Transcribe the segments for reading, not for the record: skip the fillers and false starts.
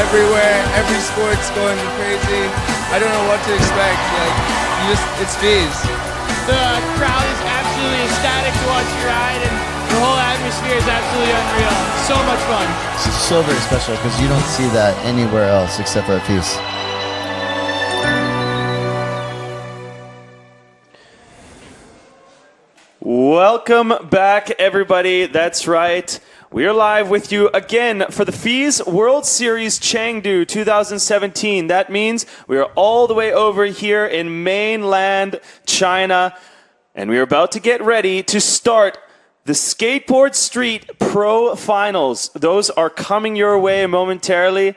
everywhere. Every sport's going crazy. I don't know what to expect. It's FISE. The crowd is absolutely ecstatic to watch you ride, and the whole atmosphere is absolutely unreal. So much fun. It's so very special because you don't see that anywhere else except for at FISE. Welcome back, everybody. That's right. We are live with you again for the FISE World Series Chengdu 2017. That means we are all the way over here in mainland China, and we are about to get ready to start the Skateboard Street Pro Finals. Those are coming your way momentarily.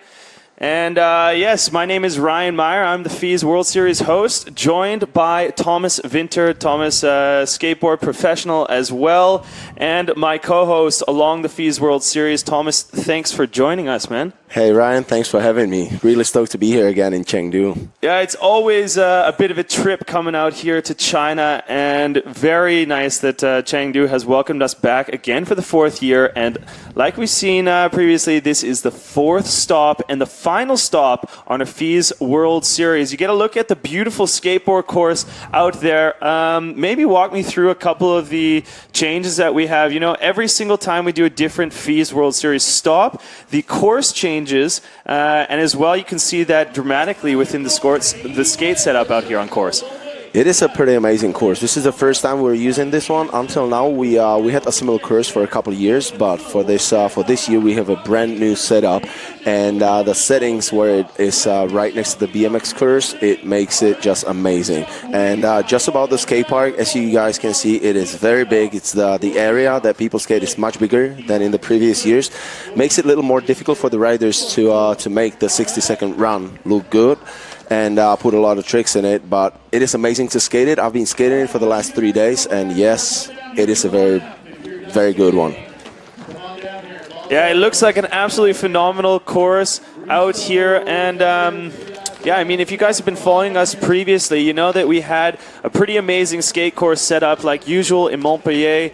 And yes, my name is Ryan Meyer. I'm the FISE World Series host, joined by Thomas Winter. Thomas, skateboard professional as well, and my co-host along the FISE World Series. Thomas, thanks for joining us, man. Hey Ryan, thanks for having me. Really stoked to be here again in Chengdu. Yeah, it's always a bit of a trip coming out here to China, and very nice that Chengdu has welcomed us back again for the 4th year. And like we've seen previously, this is the 4th stop and the final stop on a FISE World Series. You get a look at the beautiful skateboard course out there. Maybe walk me through a couple of the changes that we have. You know, every single time we do a different FISE World Series stop, the course changes. And as well, you can see that dramatically within the skate setup out here on course. It is a pretty amazing course. This is the first time we're using this one. Until now, we had a similar course for a couple of years, but for this year, we have a brand new setup, and the settings where it is right next to the BMX course, it makes it just amazing. And just about the skate park, as you guys can see, it is very big. It's the area that people skate is much bigger than in the previous years. Makes it a little more difficult for the riders to make the 60-second run look good. And put a lot of tricks in it, but it is amazing to skate it. I've been skating it for the last 3 days, and yes, it is a very, very good one. Yeah, it looks like an absolutely phenomenal course out here, and yeah, I mean, if you guys have been following us previously, you know that we had a pretty amazing skate course set up like usual in Montpellier.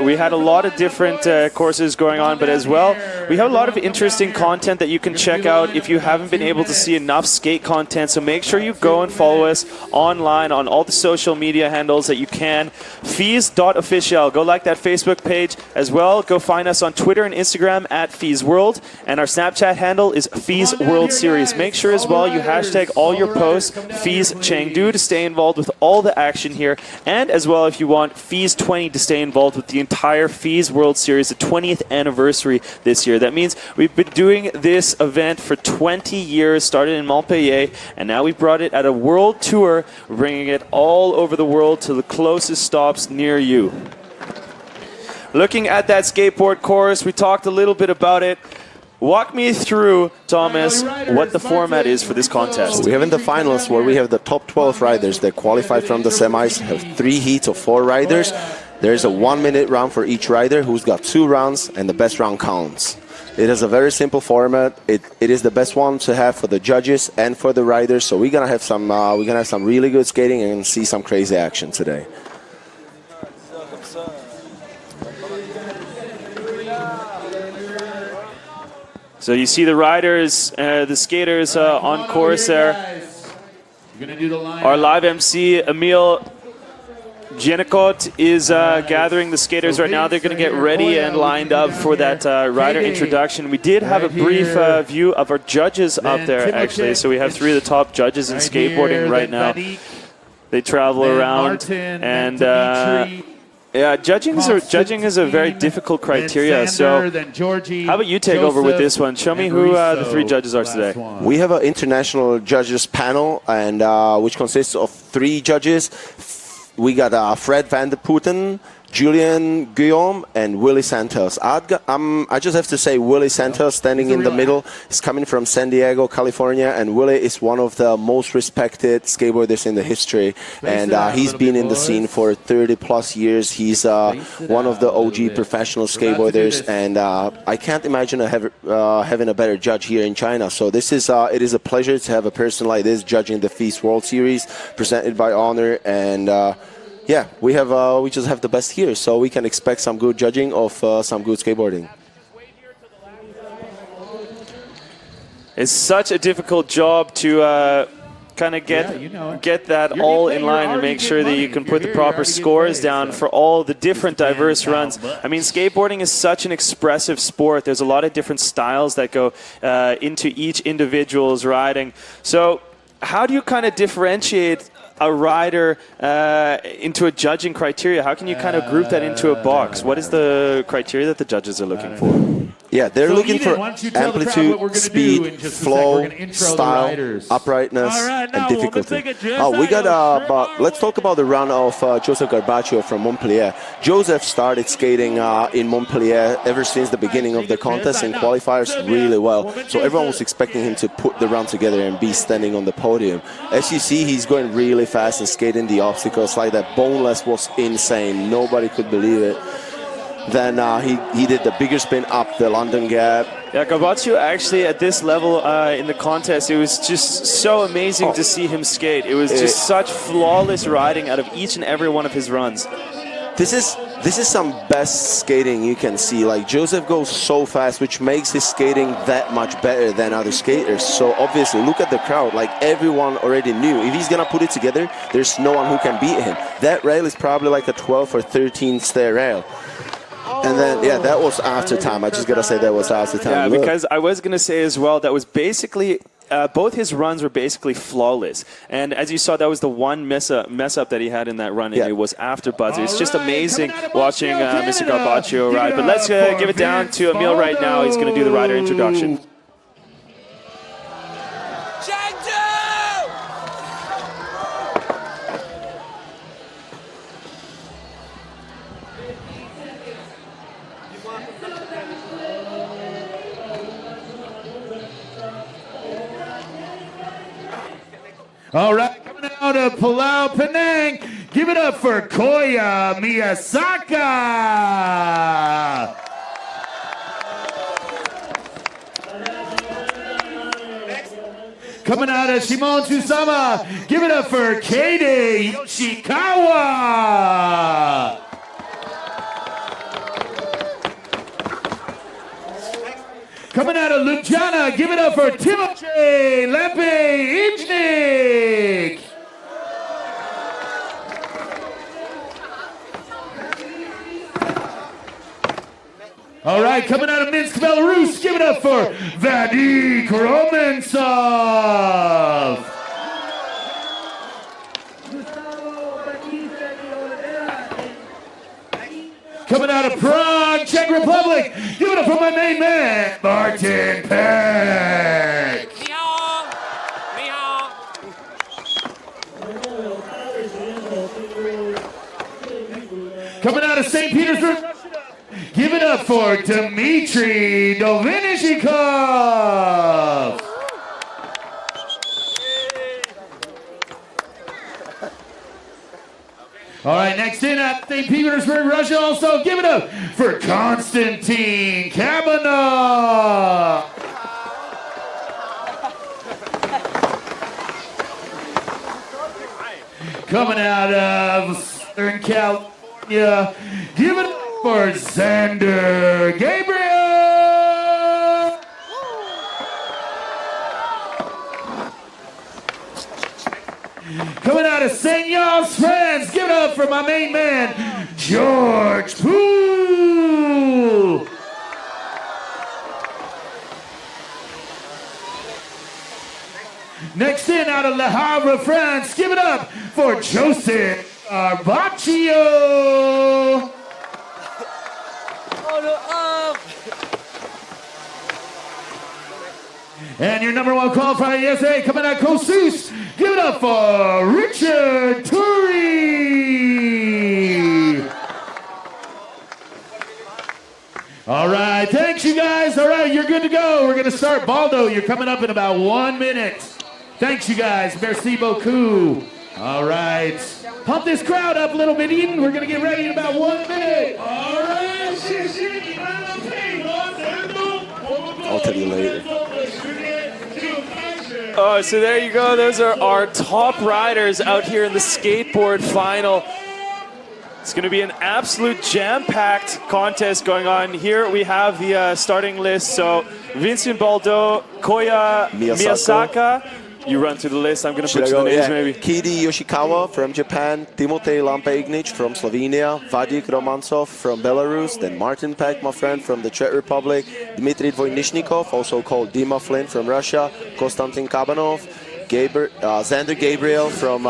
We had a lot of different courses going on, but as well, we have a lot of interesting content that you can check out if you haven't been able to see enough skate content. So make sure you go and follow us online on all the social media handles that you can. FISE.official. Go like that Facebook page as well. Go find us on Twitter and Instagram at FISE World. And our Snapchat handle is FISE World Series. Make sure as well you hashtag all your posts FISE Chengdu to stay involved with all the action here, and as well if you want FISE 20 to stay involved with the entire FISE World Series, the 20th anniversary this year. That means we've been doing this event for 20 years, started in Montpellier, and now we've brought it at a world tour, bringing it all over the world to the closest stops near you. Looking at that skateboard course, we talked a little bit about it. Walk me through, Thomas, what the format is for this contest. So we have in the finals where we have the top 12 riders that qualify from the semis, have 3 heats of 4 riders. There's a 1-minute round for each rider who's got 2 rounds, and the best round counts. It is a very simple format. It is the best one to have for the judges and for the riders. So we're gonna have some really good skating and see some crazy action today. So you see the riders, the skaters on course there. Our live MC, Emil Jenikot, is gathering the skaters right now. They're going to get ready and lined up for that rider introduction. We did have a brief view of our judges up there, actually. So we have 3 of the top judges in skateboarding right now. They travel around, and yeah, judging is a very difficult criteria. So how about you take over with this one? Show me who the 3 judges are today. We have an international judges panel, and which consists of 3 judges. We got Fred van der Putten, Julian Guillaume, and Willie Santos. I just have to say Willie Santos, standing in the middle, is coming from San Diego, California, and Willie is one of the most respected skateboarders in the history, and he's been in the scene for 30+ years. He's one of the OG professional skateboarders, and I can't imagine having a better judge here in China. So this is it is a pleasure to have a person like this judging the FISE World Series, presented by Honor, and yeah, we just have the best here, so we can expect some good judging of some good skateboarding. It's such a difficult job to kind of get that all in line and make sure that you can put the proper scores down for all the different diverse runs. I mean, skateboarding is such an expressive sport. There's a lot of different styles that go into each individual's riding. So how do you kind of differentiate a rider into a judging criteria? How can you kind of group that into a box? What is the criteria that the judges are looking for? Yeah, they're looking for amplitude, speed, flow, style, uprightness, and difficulty. We got let's talk about the run of Joseph Carpaccio from Montpellier. Joseph started skating in Montpellier ever since the beginning of the contest and qualifiers really well. So everyone was expecting him to put the run together and be standing on the podium. As you see, he's going really fast and skating the obstacles like that. Boneless was insane. Nobody could believe it. Then he did the bigger spin up the London Gap. Yeah, Carpaccio actually at this level in the contest, it was just so amazing to see him skate. It was just such flawless riding out of each and every one of his runs. This is some best skating you can see. Like, Joseph goes so fast, which makes his skating that much better than other skaters. So obviously, look at the crowd. Like, everyone already knew if he's gonna put it together, there's no one who can beat him. That rail is probably like a 12 or 13 stair rail. And then, yeah, that was after time. I just got to say that was after time. Yeah, because I was going to say as well, that was basically, both his runs were basically flawless. And as you saw, that was the one mess up that he had in that run, and it was after buzzer. It's just amazing watching Mr. Carpaccio ride. But let's give it down to Emil right now. He's going to do the rider introduction. All right, coming out of Palau, Penang, give it up for Koya Miyasaka. Coming out of Shimon Tsusama, give it up for Keide Yoshikawa. Coming out of Ljubljana, give it up for Timotej Lepe-Ijnik. All right, coming out of Minsk, Belarus, give it up for Vadik Romansov. Coming out of Prague, Czech Republic, give it up for my main man, Martin Peck. Coming out of St. Petersburg, give it up for Dmitry Dovinishikov. All right, next in at St. Petersburg, Russia, also give it up for Konstantin Kabanov. Coming out of Southern California, give it up for Xander Gabriel. Coming out of St. Yoss, France, give it up for my main man, George Poole. Next in out of Le Havre, France, give it up for Joseph Carpaccio. And your number one qualifier, USA, coming out of Kossuth, give it up for Richard Turi. All right, thanks you guys. All right, you're good to go. We're going to start Baldo. You're coming up in about 1 minute. Thanks you guys. Merci beaucoup. All right. Pump this crowd up a little bit, Eden. We're going to get ready in about 1 minute. All right. I'll tell you later. Oh, so there you go. Those are our top riders out here in the skateboard final. It's going to be an absolute jam-packed contest going on. Here we have the starting list. So Vincent Baldo, Koya Miyasaka. You run through the list. I'm going to put you the names maybe. Kidi Yoshikawa from Japan, Timotej Lampejnic from Slovenia, Vadik Romancov from Belarus, then Martin Peck, my friend, from the Czech Republic, Dmitry Dvojnichnikov, also called Dima Flynn from Russia, Konstantin Kabanov, Xander Gabriel from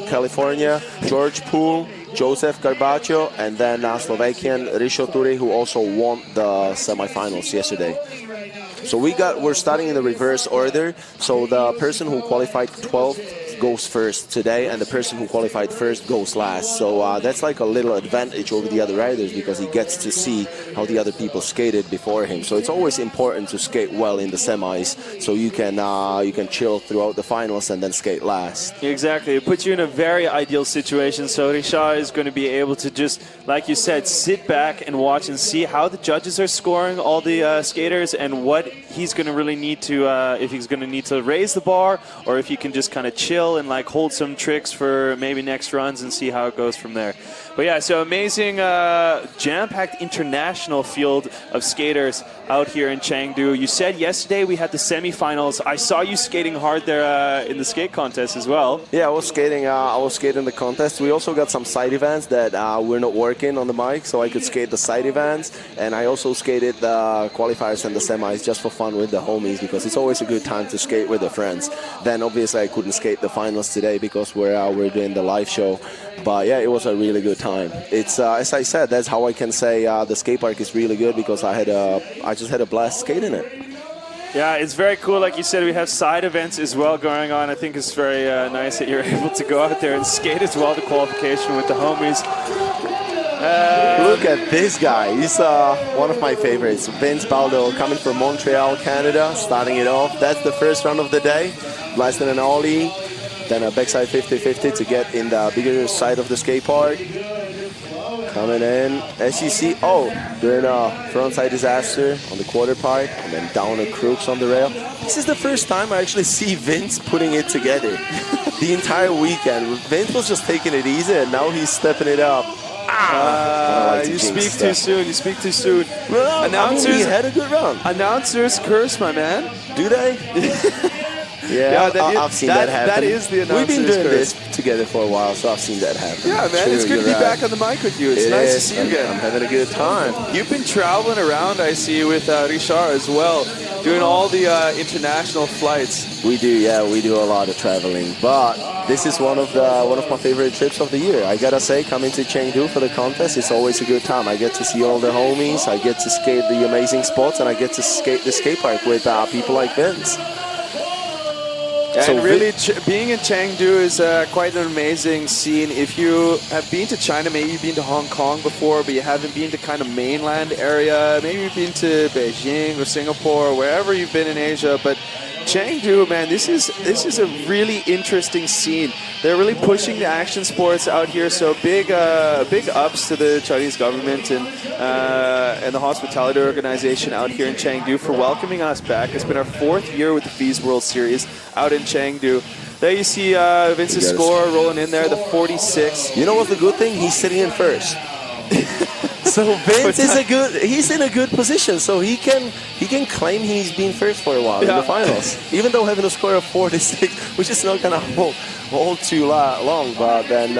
California, George Poole, Joseph Carpaccio, and then Slovakian Rišo Turi, who also won the semifinals yesterday. So we're starting in the reverse order. So the person who qualified 12th goes first today, and the person who qualified first goes last. So that's like a little advantage over the other riders because he gets to see how the other people skated before him. So it's always important to skate well in the semis, so you can chill throughout the finals and then skate last. Exactly, it puts you in a very ideal situation. So Richard is going to be able to just, like you said, sit back and watch and see how the judges are scoring all the skaters and what he's going to really need to, if he's going to need to raise the bar or if he can just kind of chill and like hold some tricks for maybe next runs and see how it goes from there. But yeah, so amazing jam-packed international field of skaters out here in Chengdu. You said yesterday we had the semifinals. I saw you skating hard there in the skate contest as well. Yeah, I was skating the contest. We also got some side events that we're not working on the mic, so I could skate the side events. And I also skated the qualifiers and the semis just for fun with the homies because it's always a good time to skate with the friends. Then obviously I couldn't skate the finals today because we're doing the live show. But yeah, it was a really good time. It's as I said, that's how I can say the skate park is really good because I just had a blast skating it. Yeah, it's very cool. Like you said, we have side events as well going on. I think it's very nice that you're able to go out there and skate as well, the qualification with the homies. Look at this guy. He's one of my favorites. Vince Baldo coming from Montreal, Canada, starting it off. That's the first run of the day. Blasting an ollie, then a backside 50-50 to get in the bigger side of the skate park. Coming in, as you see, doing a frontside disaster on the quarter pipe, and then down a crooks on the rail. This is the first time I actually see Vince putting it together. The entire weekend, Vince was just taking it easy, and now he's stepping it up. You speak too soon. You speak too soon. Well, announcers, he had a good run. Announcers curse, my man. Do they? Yeah, I've seen that happen. That is the announcers' We've been doing curse. this together for a while, so I've seen that happen. Yeah, man, True, it's good to be back on the mic with you. It's nice to see you again. I'm having a good time. You've been traveling around, I see, with Richard as well, doing all the international flights. We do, yeah, we do a lot of traveling. But this is one of my favorite trips of the year. I gotta say, coming to Chengdu for the contest, it's always a good time. I get to see all the homies, I get to skate the amazing spots, and I get to skate the skate park with people like Vince. And so really, being in Chengdu is quite an amazing scene. If you have been to China, maybe you've been to Hong Kong before, but you haven't been to kind of mainland area, maybe you've been to Beijing or Singapore or wherever you've been in Asia, but Chengdu, man, this is a really interesting scene. They're really pushing the action sports out here, so big ups to the Chinese government and the hospitality organization out here in Chengdu for welcoming us back. It's been our 4th year with the FISE World Series out in Chengdu. There you see Vince's score rolling in there, the 46. You know what's the good thing? He's sitting in first. So Vince he's in a good position, so he can claim he's been first for a while in the finals, even though having a score of 46, which is not gonna hold too long. But then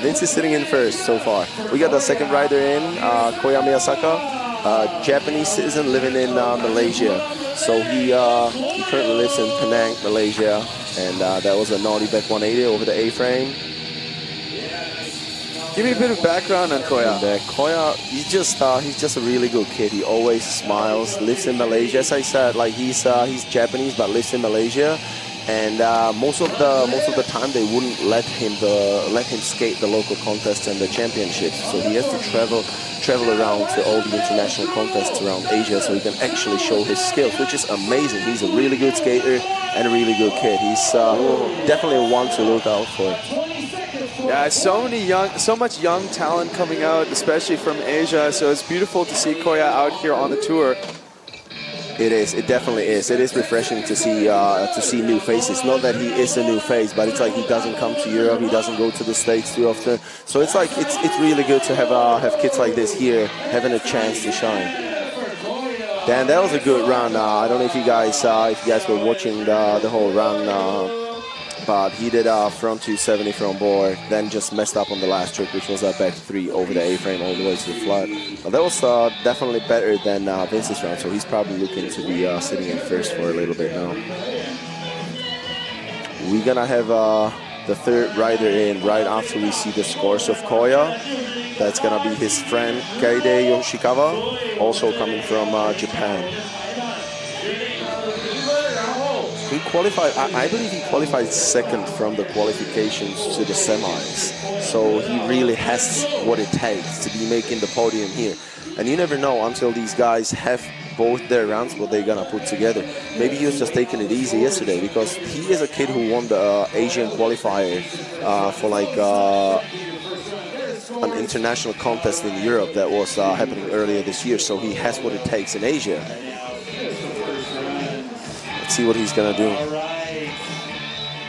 Vince is sitting in first so far. We got the second rider in, Koya Miyasaka, Japanese citizen living in Malaysia. So he currently lives in Penang, Malaysia, and that was a naughty back 180 over the A-frame. Give me a bit of background on Koya. Koya, he's just a really good kid. He always smiles. Lives in Malaysia. As I said, like he's Japanese but lives in Malaysia, and most of the time they wouldn't let him skate the local contests and the championships. So he has to travel around to all the international contests around Asia so he can actually show his skills, which is amazing. He's a really good skater and a really good kid. He's definitely one to look out for. Yeah, so much young talent coming out, especially from Asia. So it's beautiful to see Koya out here on the tour. It is. It definitely is. It is refreshing to see new faces. Not that he is a new face, but it's like he doesn't come to Europe. He doesn't go to the States too often. So it's like it's really good to have kids like this here having a chance to shine. Dan, that was a good run. I don't know if you guys were watching the whole run, but he did front 270 from board, then just messed up on the last trick, which was a back 3 over the A-frame all the way to the flat. But that was definitely better than Vince's round, so he's probably looking to be sitting in first for a little bit now. We're gonna have the third rider in right after we see the scores of Koya. That's gonna be his friend Kaide Yoshikawa, also coming from Japan. He qualified, I believe he qualified second from the qualifications to the semis. So he really has what it takes to be making the podium here. And you never know until these guys have both their rounds what they're gonna put together. Maybe he was just taking it easy yesterday because he is a kid who won the Asian qualifier for like an international contest in Europe that was happening earlier this year. So he has what it takes in Asia. See what he's gonna do.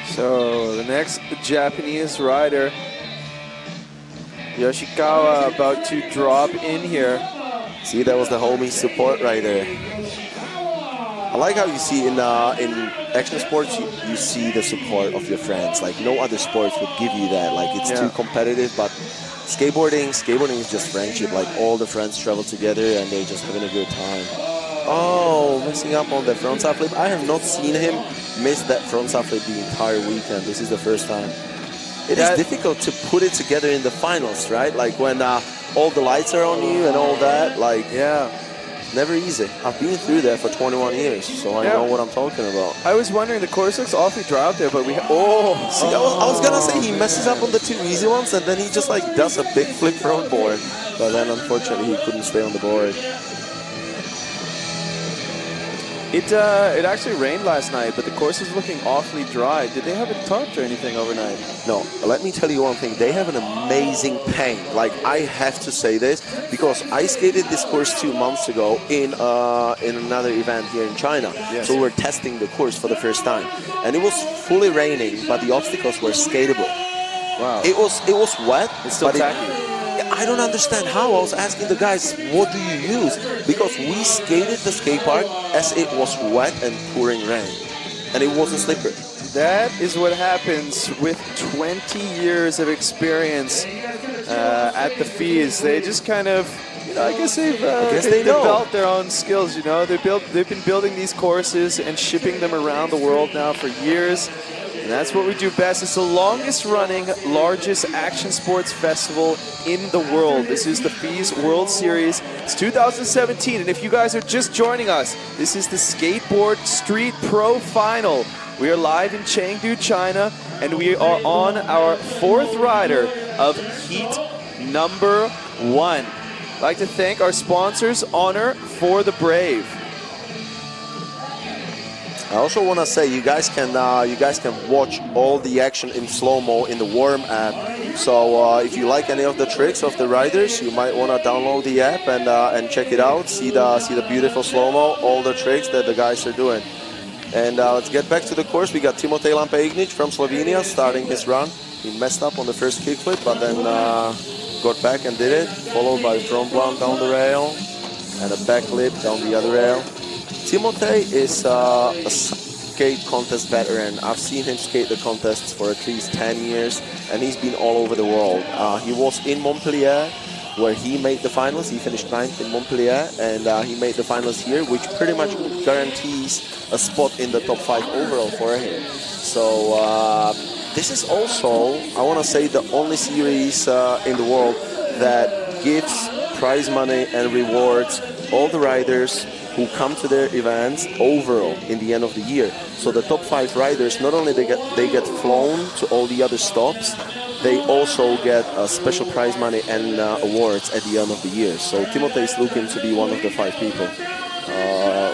So the next Japanese rider, Yoshikawa, about to drop in here. See, that was the homie support right there. I like how you see in action sports you see the support of your friends. Like no other sports would give you that. Like it's too competitive, but skateboarding is just friendship. Like all the friends travel together and they're just having a good time. Oh, messing up on the frontside flip. I have not seen him miss that frontside flip the entire weekend. This is the first time. It is difficult to put it together in the finals, right? Like when all the lights are on you and all that. Like, never easy. I've been through that for 21 years, so I know what I'm talking about. I was wondering, the course looks awfully dry out there, but we see, I was gonna say he messes up on the 2 easy ones, and then he just like does a big flip front board. But then unfortunately he couldn't stay on the board. It actually rained last night, but the course is looking awfully dry. Did they have it tarped or anything overnight? No. Let me tell you one thing. They have an amazing paint. Like, I have to say this because I skated this course 2 months ago in another event here in China. Yes. So we're testing the course for the first time, and it was fully raining, but the obstacles were skatable. Wow. It was wet. It's still tacky. I don't understand how. I was asking the guys, what do you use? Because we skated the skate park as it was wet and pouring rain. And it wasn't slippery. That is what happens with 20 years of experience at the FISE. They just kind of, I guess they've developed their own skills, you know. They've been building these courses and shipping them around the world now for years. And that's what we do best. It's the longest running, largest action sports festival in the world. This is the FISE World Series. It's 2017, and if you guys are just joining us, this is the Skateboard Street Pro Final. We are live in Chengdu, China, and we are on our 4th rider of heat number 1. I'd like to thank our sponsors, Honor for the Brave. I also want to say you guys can watch all the action in slow-mo in the Worm app. So if you like any of the tricks of the riders, you might want to download the app and check it out. See the beautiful slow-mo, all the tricks that the guys are doing. And let's get back to the course. We got Timotej Lampejnic from Slovenia starting his run. He messed up on the first kickflip, but then got back and did it. Followed by front blunt down the rail and a backflip down the other rail. Timotej is a skate contest veteran. I've seen him skate the contests for at least 10 years, and he's been all over the world. He was in Montpellier, where he made the finals. He finished 9th in Montpellier, and he made the finals here, which pretty much guarantees a spot in the top 5 overall for him. So this is also, I want to say, the only series in the world that gives prize money and rewards all the riders who come to their events overall in the end of the year. So the top 5 riders, not only they get flown to all the other stops, they also get special prize money and awards at the end of the year. So Timotej is looking to be one of the 5 people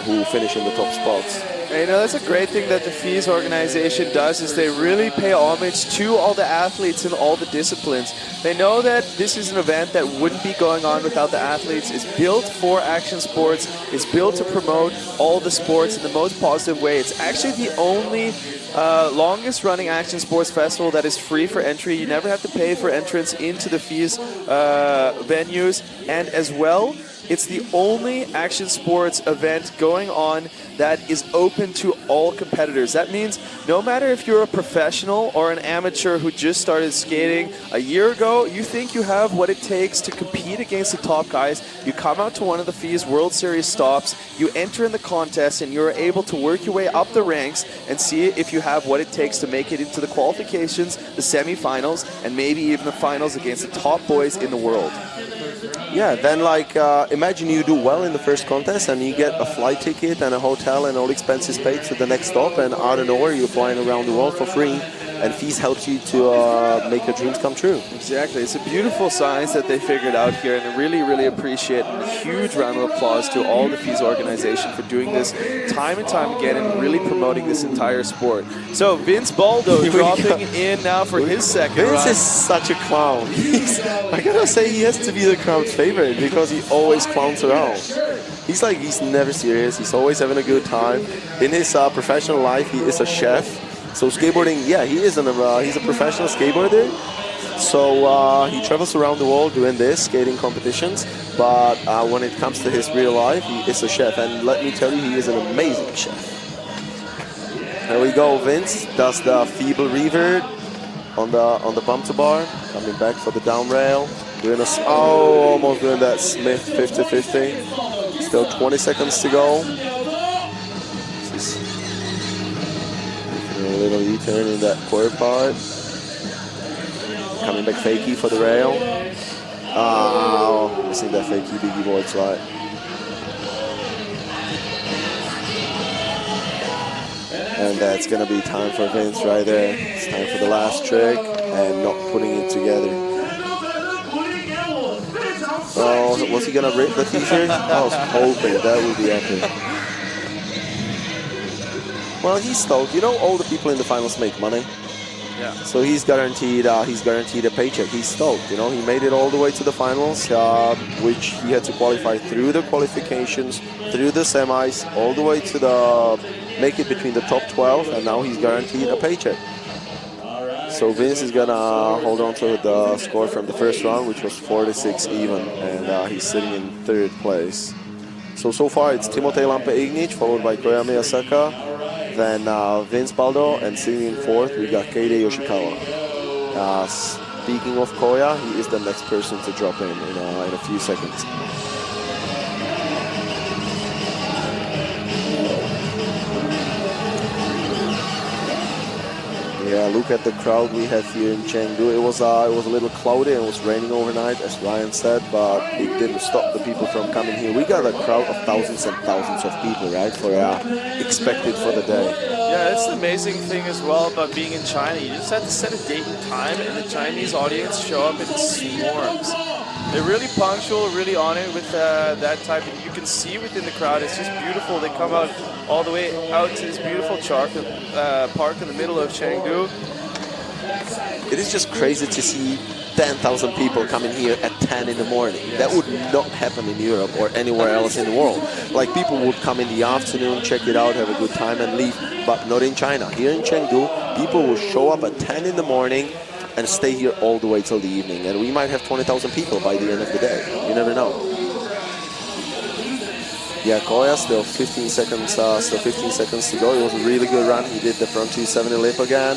who finish in the top spots. And, you know, that's a great thing that the FISE organization does, is they really pay homage to all the athletes in all the disciplines. They know that this is an event that wouldn't be going on without the athletes. It's built for action sports. It's built to promote all the sports in the most positive way. It's actually the only longest running action sports festival that is free for entry. You never have to pay for entrance into the FISE venues. And as well, it's the only action sports event going on that is open to all competitors. That means no matter if you're a professional or an amateur who just started skating a year ago, you think you have what it takes to compete against the top guys, you come out to one of the FISE World Series stops, you enter in the contest, and you're able to work your way up the ranks and see if you have what it takes to make it into the qualifications, the semifinals, and maybe even the finals against the top boys in the world. Yeah, then like imagine you do well in the first contest and you get a flight ticket and a hotel and all expenses paid to the next stop, and out of nowhere you're flying around the world for free, and FISE helps you to make your dreams come true. Exactly. It's a beautiful science that they figured out here, and I really, really appreciate, and a huge round of applause to all the FISE organization for doing this time and time again and really promoting this entire sport. So Vince Baldo dropping in now for his second Vince run. is such a clown. I gotta say, he has to be the crowd's favorite because he always clowns around. He's like, he's never serious. He's always having a good time. In his professional life, he is a chef. So skateboarding, yeah, he's a professional skateboarder. So he travels around the world doing this, skating competitions. But when it comes to his real life, he is a chef. And let me tell you, he is an amazing chef. There we go, Vince does the feeble revert on the bumper bar, coming back for the down rail. Doing almost doing that Smith 50-50. Still 20 seconds to go. A little U-turn in that quarter part. Coming back fakie for the rail. Oh, missing that fakie biggie board slide. And that's going to be time for Vince right there. It's time for the last trick and not putting it together. Oh, was he going to rip the t-shirt? I was hoping that would be epic. Well, he's stoked. You know, all the people in the finals make money. Yeah. So he's guaranteed a paycheck. He's stoked. You know, he made it all the way to the finals, which he had to qualify through the qualifications, through the semis, all the way to make it between the top 12, and now he's guaranteed a paycheck. So Vince is gonna hold on to the score from the first round, which was 46 even, and he's sitting in third place. So far it's Timotej Lampe-Ignic, followed by Koya Miyasaka, then Vince Baldo, and sitting in fourth we got Keide Yoshikawa. Speaking of Koya, he is the next person to drop in a few seconds. Yeah, look at the crowd we have here in Chengdu. It was a little cloudy and it was raining overnight, as Ryan said, but it didn't stop the people from coming here. We got a crowd of thousands and thousands of people, right, for expected for the day. Yeah, that's the amazing thing as well about being in China. You just have to set a date and time, and the Chinese audience show up in swarms. They're really punctual, really on it with that type. And you can see within the crowd, it's just beautiful. They come out all the way out to this beautiful park in the middle of Chengdu. It is just crazy to see 10,000 people coming here at 10 in the morning. Yes. That would not happen in Europe or anywhere else in the world. Like, people would come in the afternoon, check it out, have a good time and leave, but not in China. Here in Chengdu, people will show up at 10 in the morning and stay here all the way till the evening. And we might have 20,000 people by the end of the day. You never know. Yeah, Koya, still 15 seconds to go. It was a really good run. He did the front 270 lip again.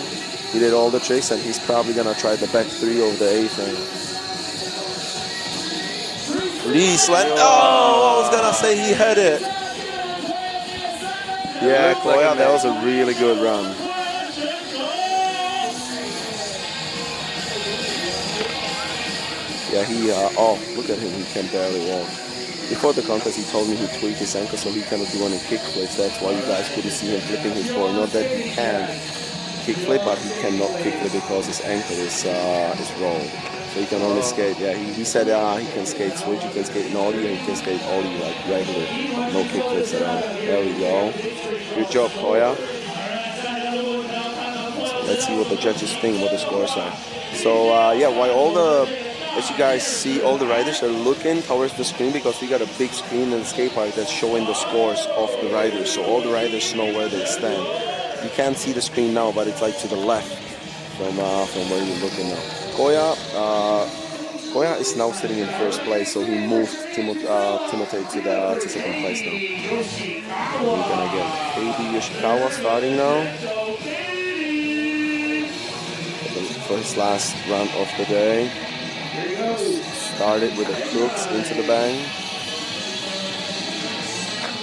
He did all the tricks, and he's probably gonna try the back 3 over the A-frame. Lee sled. Oh, I was gonna say he had it. Yeah, Koya, that was a really good run. Yeah, oh, look at him, he can barely walk. Before the contest, he told me he tweaked his ankle, so he cannot do any kickflips. That's why you guys couldn't see him flipping his board. Not that he can kickflip, but he cannot kickflip because his ankle is rolled. So he can only skate, yeah, he said he can skate switch, he can skate nollie, and he can skate ollie like regular, no kick flips around. There we go. Good job, Koya. So let's see what the judges think, what the scores are. So yeah, while as you guys see, all the riders are looking towards the screen because we got a big screen in the skate park that's showing the scores of the riders. So all the riders know where they stand. You can't see the screen now, but it's like to the left from where you're looking now. Koya is now sitting in first place, so he moved Timotei to second place now. We're gonna get KB Yoshikawa starting now for his last run of the day. Started with the crooks into the bang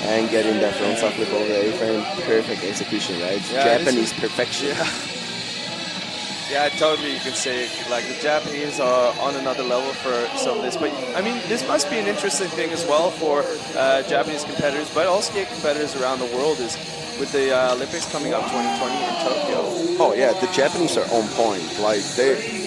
and getting that front side flip over the A-frame. Perfect execution, right? Yeah, Japanese perfection. Yeah, totally. You can say like the Japanese are on another level for some of this, but I mean this must be an interesting thing as well for Japanese competitors, but also competitors around the world is with the Olympics coming up 2020 in Tokyo. Oh yeah, the Japanese are on point. Like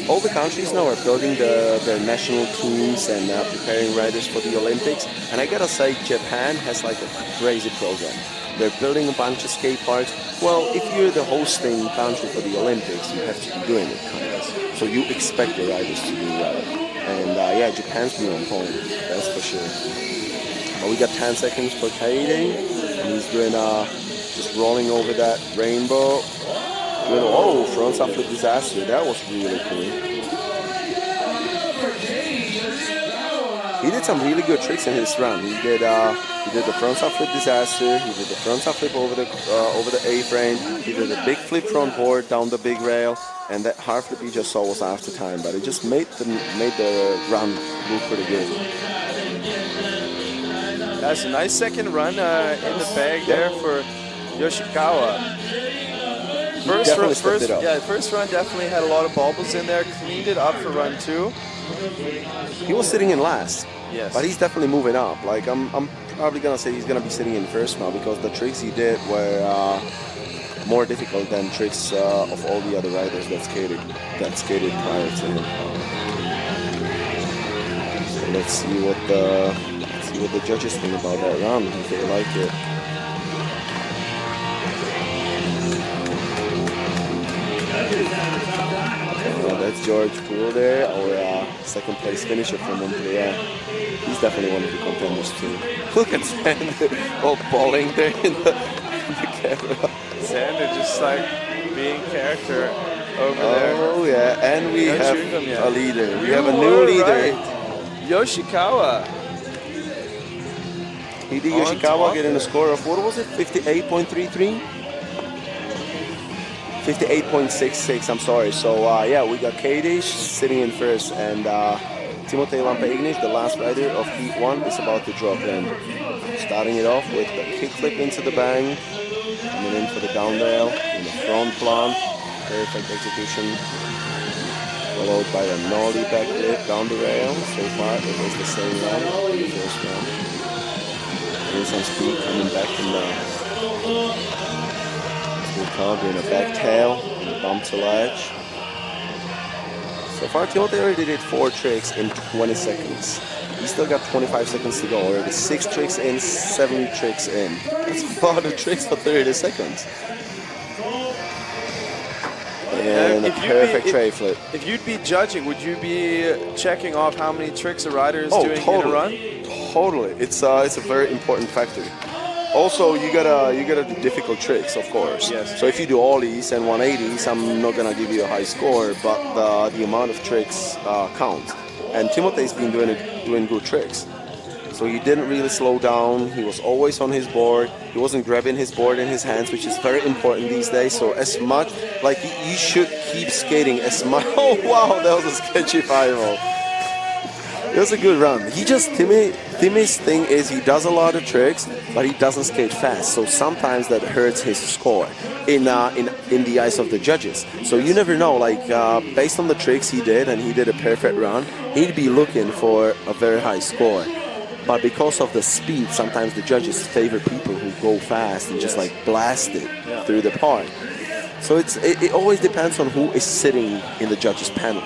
all the countries now are building their national teams and preparing riders for the Olympics. And I gotta say, Japan has like a crazy program. They're building a bunch of skate parks. Well, if you're the hosting country for the Olympics, you have to be doing it, kind of. So you expect the riders to do well. And yeah, Japan's been on point, that's for sure. But we got 10 seconds for Kaede, and he's doing just rolling over that rainbow. Oh, frontside flip disaster. That was really cool. He did some really good tricks in his run. He did the frontside flip disaster. He did the frontside flip over the A-frame. He did a big flip front board down the big rail, and that hard flip you just saw was after time. But it just made the run look pretty good. That's a nice second run in the bag there for Yoshikawa. First run definitely had a lot of bobbles in there. Cleaned it up for run 2. He was sitting in last. Yes. But he's definitely moving up. Like I'm probably gonna say he's gonna be sitting in first now because the tricks he did were more difficult than tricks of all the other riders that skated prior to him. So let's see what the judges think about that run, if they like it. That's George Poole there, our second place finisher from Montreal. He's definitely one of the contenders too. Look at Sander all balling there in the camera. Sander just like being character over there. Oh yeah, and we have a leader. We have a new leader. Right. Yoshikawa. Hide Yoshikawa getting a score of, what was it, 58.33? 58.66, I'm sorry. So yeah, we got Kaede sitting in first, and Timotei Lampa-Ignish, the last rider of Heat 1, is about to drop in. Starting it off with the kickflip into the bang, coming in for the down rail, in the front plant, perfect execution, followed by a nollie backflip down the rail. So far it was the same run, the first round. There's some speed coming back from the doing a back tail and a bump to ledge. So far, Timotei already did 4 tricks in 20 seconds. He still got 25 seconds to go. Already 6 tricks in, 7 tricks in. That's a lot of tricks for 30 seconds. And a perfect tray flip. If you'd be judging, would you be checking off how many tricks a rider is doing in a run? Totally. It's a very important factor. Also, you gotta do difficult tricks, of course. Yes. So if you do ollies and 180s, I'm not gonna give you a high score, but the amount of tricks count. And Timotei's been doing good tricks. So he didn't really slow down. He was always on his board. He wasn't grabbing his board in his hands, which is very important these days. So as much, like you should keep skating as much. Oh wow, that was a sketchy 5-0. It was a good run. Timmy's thing is he does a lot of tricks, but he doesn't skate fast. So sometimes that hurts his score in the eyes of the judges. So you never know. Like based on the tricks he did, and he did a perfect run, he'd be looking for a very high score. But because of the speed, sometimes the judges favor people who go fast and just like blast it through the park. So it always depends on who is sitting in the judges panel.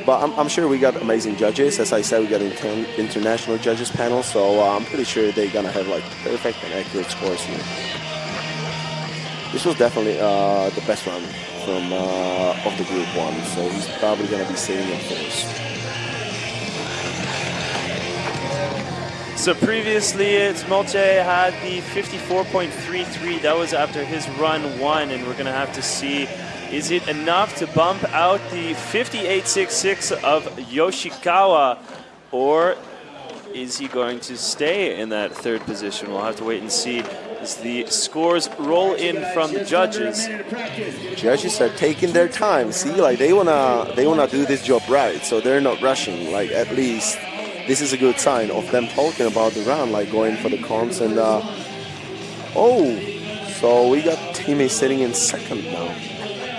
but I'm sure we got amazing judges. As I said, we got an international judges panel, so I'm pretty sure they're gonna have like perfect and accurate scores here. This was definitely the best run from of the group one, so he's probably gonna be sitting in first. So previously, Smolce had the 54.33. That was after his run 1, and we're going to have to see, is it enough to bump out the 58.66 of Yoshikawa, or is he going to stay in that 3rd position? We'll have to wait and see as the scores roll in from the judges. Judges are taking their time. See, like they wanna do this job right, so they're not rushing. Like at least. This is a good sign of them talking about the round, like going for the comps and so we got Timmy sitting in 2nd now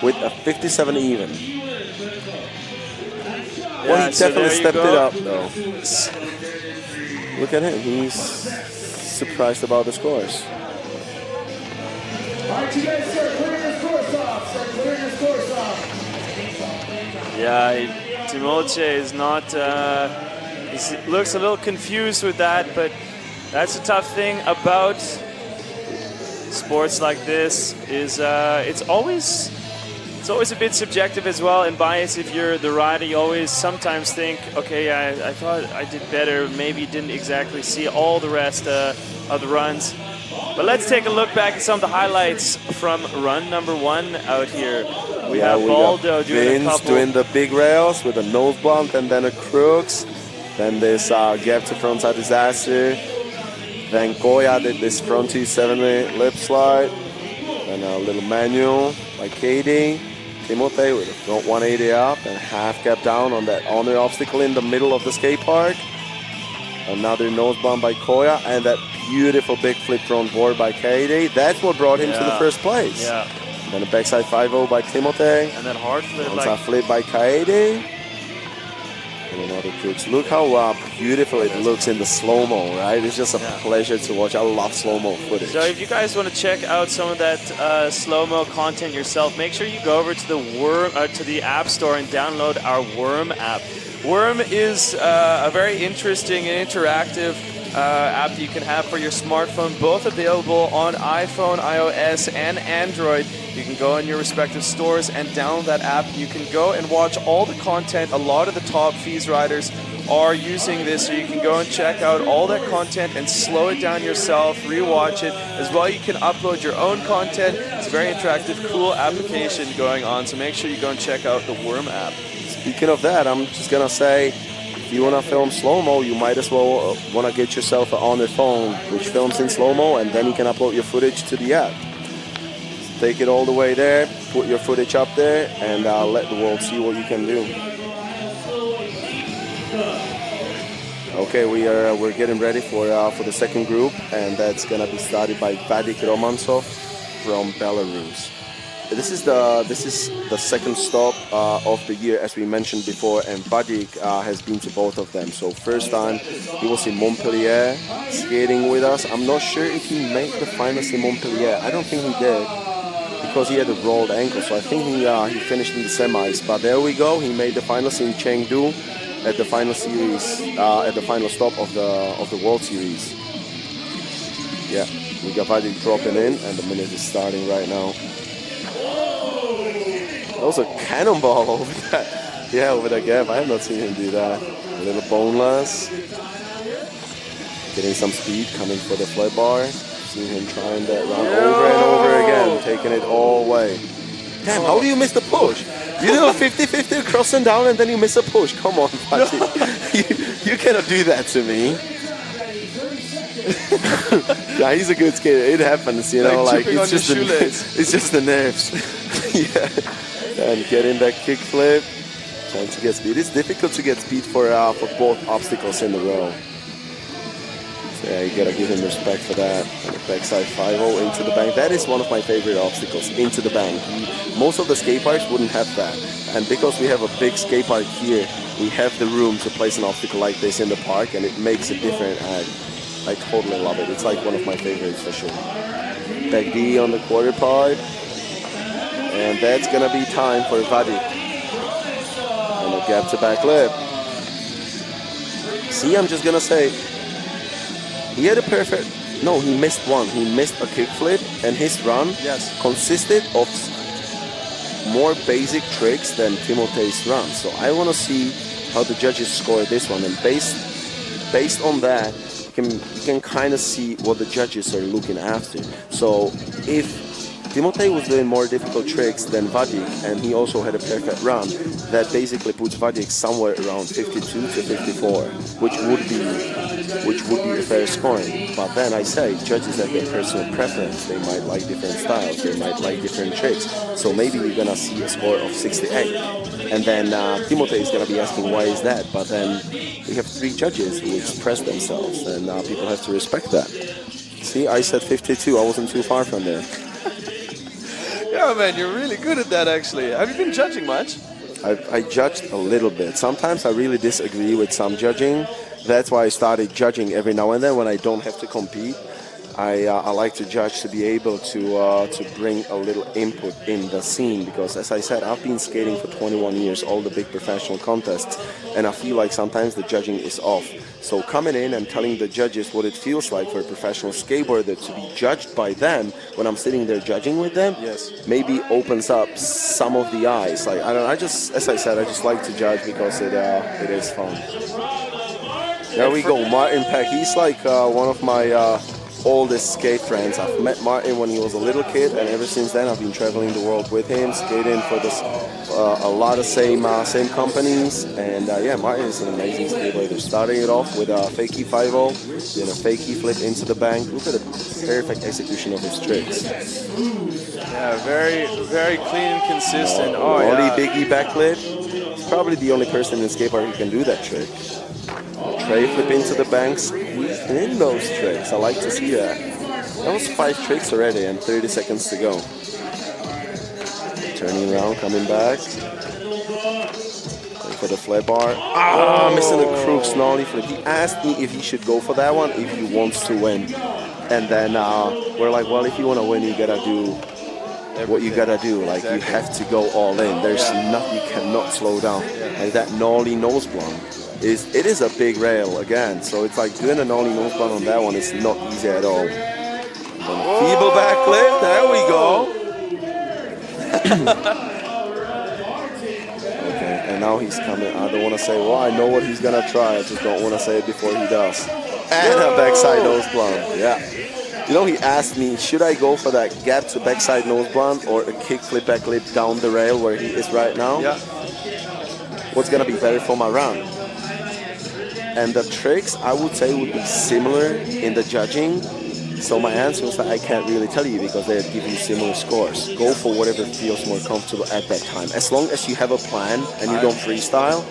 with a 57 even. Well, he definitely stepped it up though. Look at him, he's surprised about the scores. Alright, you guys start clearing your scores off. Yeah, Timoce is not... he looks a little confused with that, but that's a tough thing about sports like this is it's always a bit subjective as well and biased. If you're the rider, you always sometimes think, okay, I thought I did better, maybe didn't exactly see all the rest of the runs. But let's take a look back at some of the highlights from run number 1 out here. We have Baldo doing a couple. Doing the big rails with a nose bump and then a crooks. Then this gap to frontside disaster. Then Goya did this front 270 lip slide. Then a little manual by Katie. Timote with a front 180 up and half gap down on that honor obstacle in the middle of the skate park. Another nose bump by Koya and that beautiful big flip front board by Katie. That's what brought him to the 1st place. Yeah. Then a backside 5-0 by Timote. And then hard flip. Frontside flip by Kaede. And another crooks. Look how beautiful it looks in the slow-mo, right? It's just a pleasure to watch. I love slow-mo footage. So if you guys want to check out some of that slow-mo content yourself, make sure you go over to the App Store and download our Worm app. Worm is a very interesting and interactive app that you can have for your smartphone, both available on iPhone, iOS, and Android. You can go in your respective stores and download that app. You can go and watch all the content. A lot of the top FISE riders are using this, so you can go and check out all that content and slow it down yourself, rewatch it. As well, you can upload your own content. It's a very interactive, cool application going on, so make sure you go and check out the Worm app. Speaking of that, I'm just going to say, if you want to film slow-mo, you might as well want to get yourself an Honor phone, which films in slow-mo, and then you can upload your footage to the app. So take it all the way there, put your footage up there, and let the world see what you can do. Okay, we're getting ready for the 2nd group, and that's going to be started by Vadik Romansov from Belarus. This is the 2nd stop of the year, as we mentioned before, and Vadik has been to both of them. So first time he was in Montpellier skating with us. I'm not sure if he made the finals in Montpellier. I don't think he did because he had a rolled ankle. So I think he finished in the semis. But there we go. He made the finals in Chengdu at the final series, at the final stop of the World Series. Yeah, we got Vadik dropping in, and the minute is starting right now. That was a cannonball over that. Yeah, over that gap. I have not seen him do that. A little boneless. Getting some speed, coming for the flip bar. Seeing him trying that round over and over again, taking it all the way. Damn, how do you miss the push? You do a 50-50 crossing down and then you miss a push. Come on, Vadik. You cannot do that to me. Yeah, he's a good skater. It happens, you know, like it's just the nerves. Yeah. And getting that kick flip, trying to get speed. It's difficult to get speed for both obstacles in a row. So yeah, you gotta give him respect for that. And the backside 5-0 into the bank. That is one of my favorite obstacles, into the bank. Most of the skate parks wouldn't have that. And because we have a big skate park here, we have the room to place an obstacle like this in the park, and it makes a different act. I totally love it. It's like one of my favorites for sure. Back D on the quarter part. And that's going to be time for Vadik. And a gap to back lip. See, I'm just gonna say, he had a perfect, no, he missed one. He missed a kickflip, and his run consisted of more basic tricks than Timotei's run. So I want to see how the judges score this one, and based on that, you can kind of see what the judges are looking after. So if Timotei was doing more difficult tricks than Vadik, and he also had a perfect run, that basically puts Vadik somewhere around 52 to 54, which would be the fair scoring. But then I say, judges have their personal preference. They might like different styles, they might like different tricks. So maybe you're gonna see a score of 68. And then Timotei is gonna be asking, why is that? But then we have 3 judges who express themselves, and people have to respect that. See, I said 52, I wasn't too far from there. Yeah, man, you're really good at that, actually. Have you been judging much? I judged a little bit. Sometimes I really disagree with some judging. That's why I started judging every now and then when I don't have to compete. I like to judge to be able to bring a little input in the scene, because as I said, I've been skating for 21 years, all the big professional contests, and I feel like sometimes the judging is off. So coming in and telling the judges what it feels like for a professional skateboarder to be judged by them when I'm sitting there judging with them, maybe opens up some of the eyes. Like I just, as I said, I just like to judge because it is fun. There we go, Martin Peck. He's like one of my oldest skate friends. I've met Martin when he was a little kid, and ever since then I've been traveling the world with him, skating for this a lot of same companies. And yeah, Martin is an amazing skateboarder. Starting it off with a fakie 5-0, then a fakie flip into the bank. Look at the perfect execution of his tricks. Yeah, very, very clean and consistent. Ollie Biggie backflip. He's probably the only person in skateboard who can do that trick. Tray flip into the bank, squeeze in those tricks. I like to see that. That was 5 tricks already and 30 seconds to go. Turning around, coming back. Going for the flip bar. Missing a crook snarly flip. He asked me if he should go for that one if he wants to win. And then we're like, well, if you want to win, you gotta do what you gotta do. Like, you have to go all in. There's nothing, you cannot slow down. Like that gnarly nose blunt. It is a big rail again, so it's like doing a nollie nose blunt on that one is not easy at all. Feeble backflip, there we go. Okay, and now he's coming. I don't want to say, well, I know what he's gonna try. I just don't want to say it before he does. And a backside nose blunt, yeah. You know, he asked me, should I go for that gap to backside nose blunt or a kick flip backflip down the rail where he is right now? Yeah. What's gonna be better for my round? And the tricks, I would say, would be similar in the judging. So my answer was that I can't really tell you because they give you similar scores. Go for whatever feels more comfortable at that time. As long as you have a plan and you don't freestyle,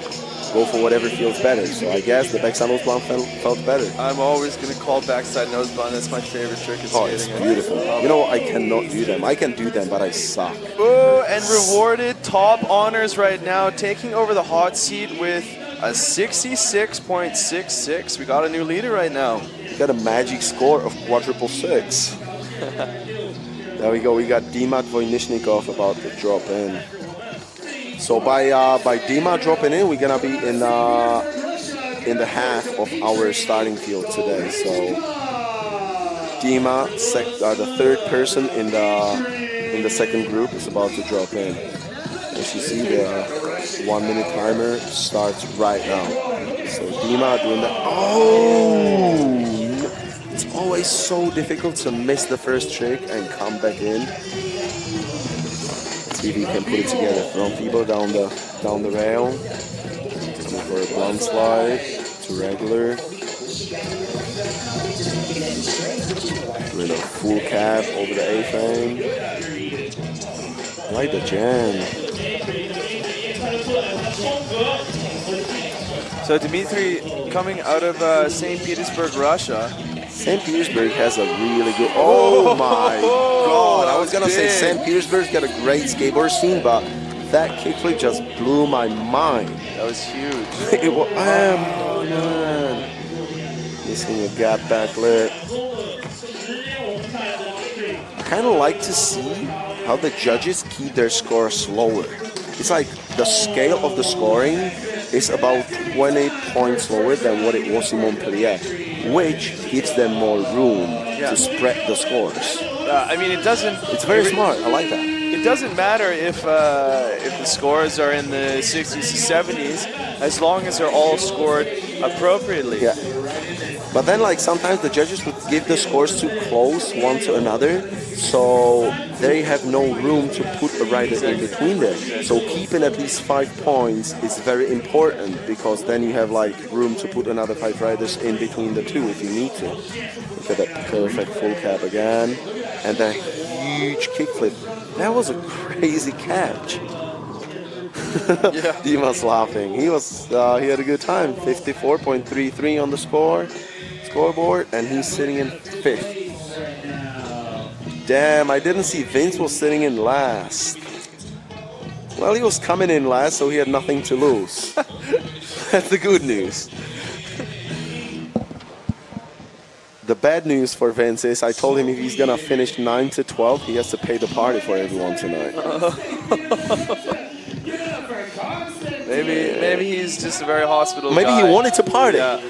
go for whatever feels better. So I guess the backside nose blunt felt better. I'm always going to call backside nose blunt. That's my favorite trick in skating. It's beautiful. You know, I cannot do them. I can do them, but I suck. Oh, and rewarded top honors right now, taking over the hot seat with a 66.66. We got a new leader right now. Got a magic score of quadruple 6. There we go. We got Dima Dvojnichnikov about to drop in. So by Dima dropping in, we're gonna be in the half of our starting field today. So Dima, the third person in the second group, is about to drop in. As you see, the 1 minute timer starts right now. So Dima doing that. Oh! It's always so difficult to miss the first trick and come back in. Let's see if he can put it together. Front feeble down the rail. Looking for a blunt slide to regular. Doing a full cap over the A-frame. I like the jam. So Dmitry, coming out of St. Petersburg, Russia. St. Petersburg has a really good... Oh my God! I was gonna say St. Petersburg's got a great skateboard scene, but that kickflip just blew my mind. That was huge. It was... Oh man! Missing a gap backflip. I kind of like to see how the judges keep their score slower. It's like the scale of the scoring is about 20 points lower than what it was in Montpellier, which gives them more room to spread the scores. I mean, it doesn't... It's very smart. I like that. It doesn't matter if the scores are in the 60s to 70s, as long as they're all scored appropriately. Yeah. But then, like, sometimes the judges would give the scores too close one to another, so they have no room to put a rider in between there. So keeping at least 5 points is very important, because then you have, like, room to put another 5 riders in between the two if you need to. Look at that perfect full cab again. And that huge kickflip. That was a crazy catch. Dima's laughing. He had a good time. 54.33 on the scoreboard, and he's sitting in 5th. Damn, I didn't see Vince was sitting in last. Well, he was coming in last, so he had nothing to lose. That's the good news. The bad news for Vince is I told him if he's gonna finish 9 to 12, he has to pay the party for everyone tonight. Maybe he's just a very hospital Maybe guy. he wanted to party. Yeah.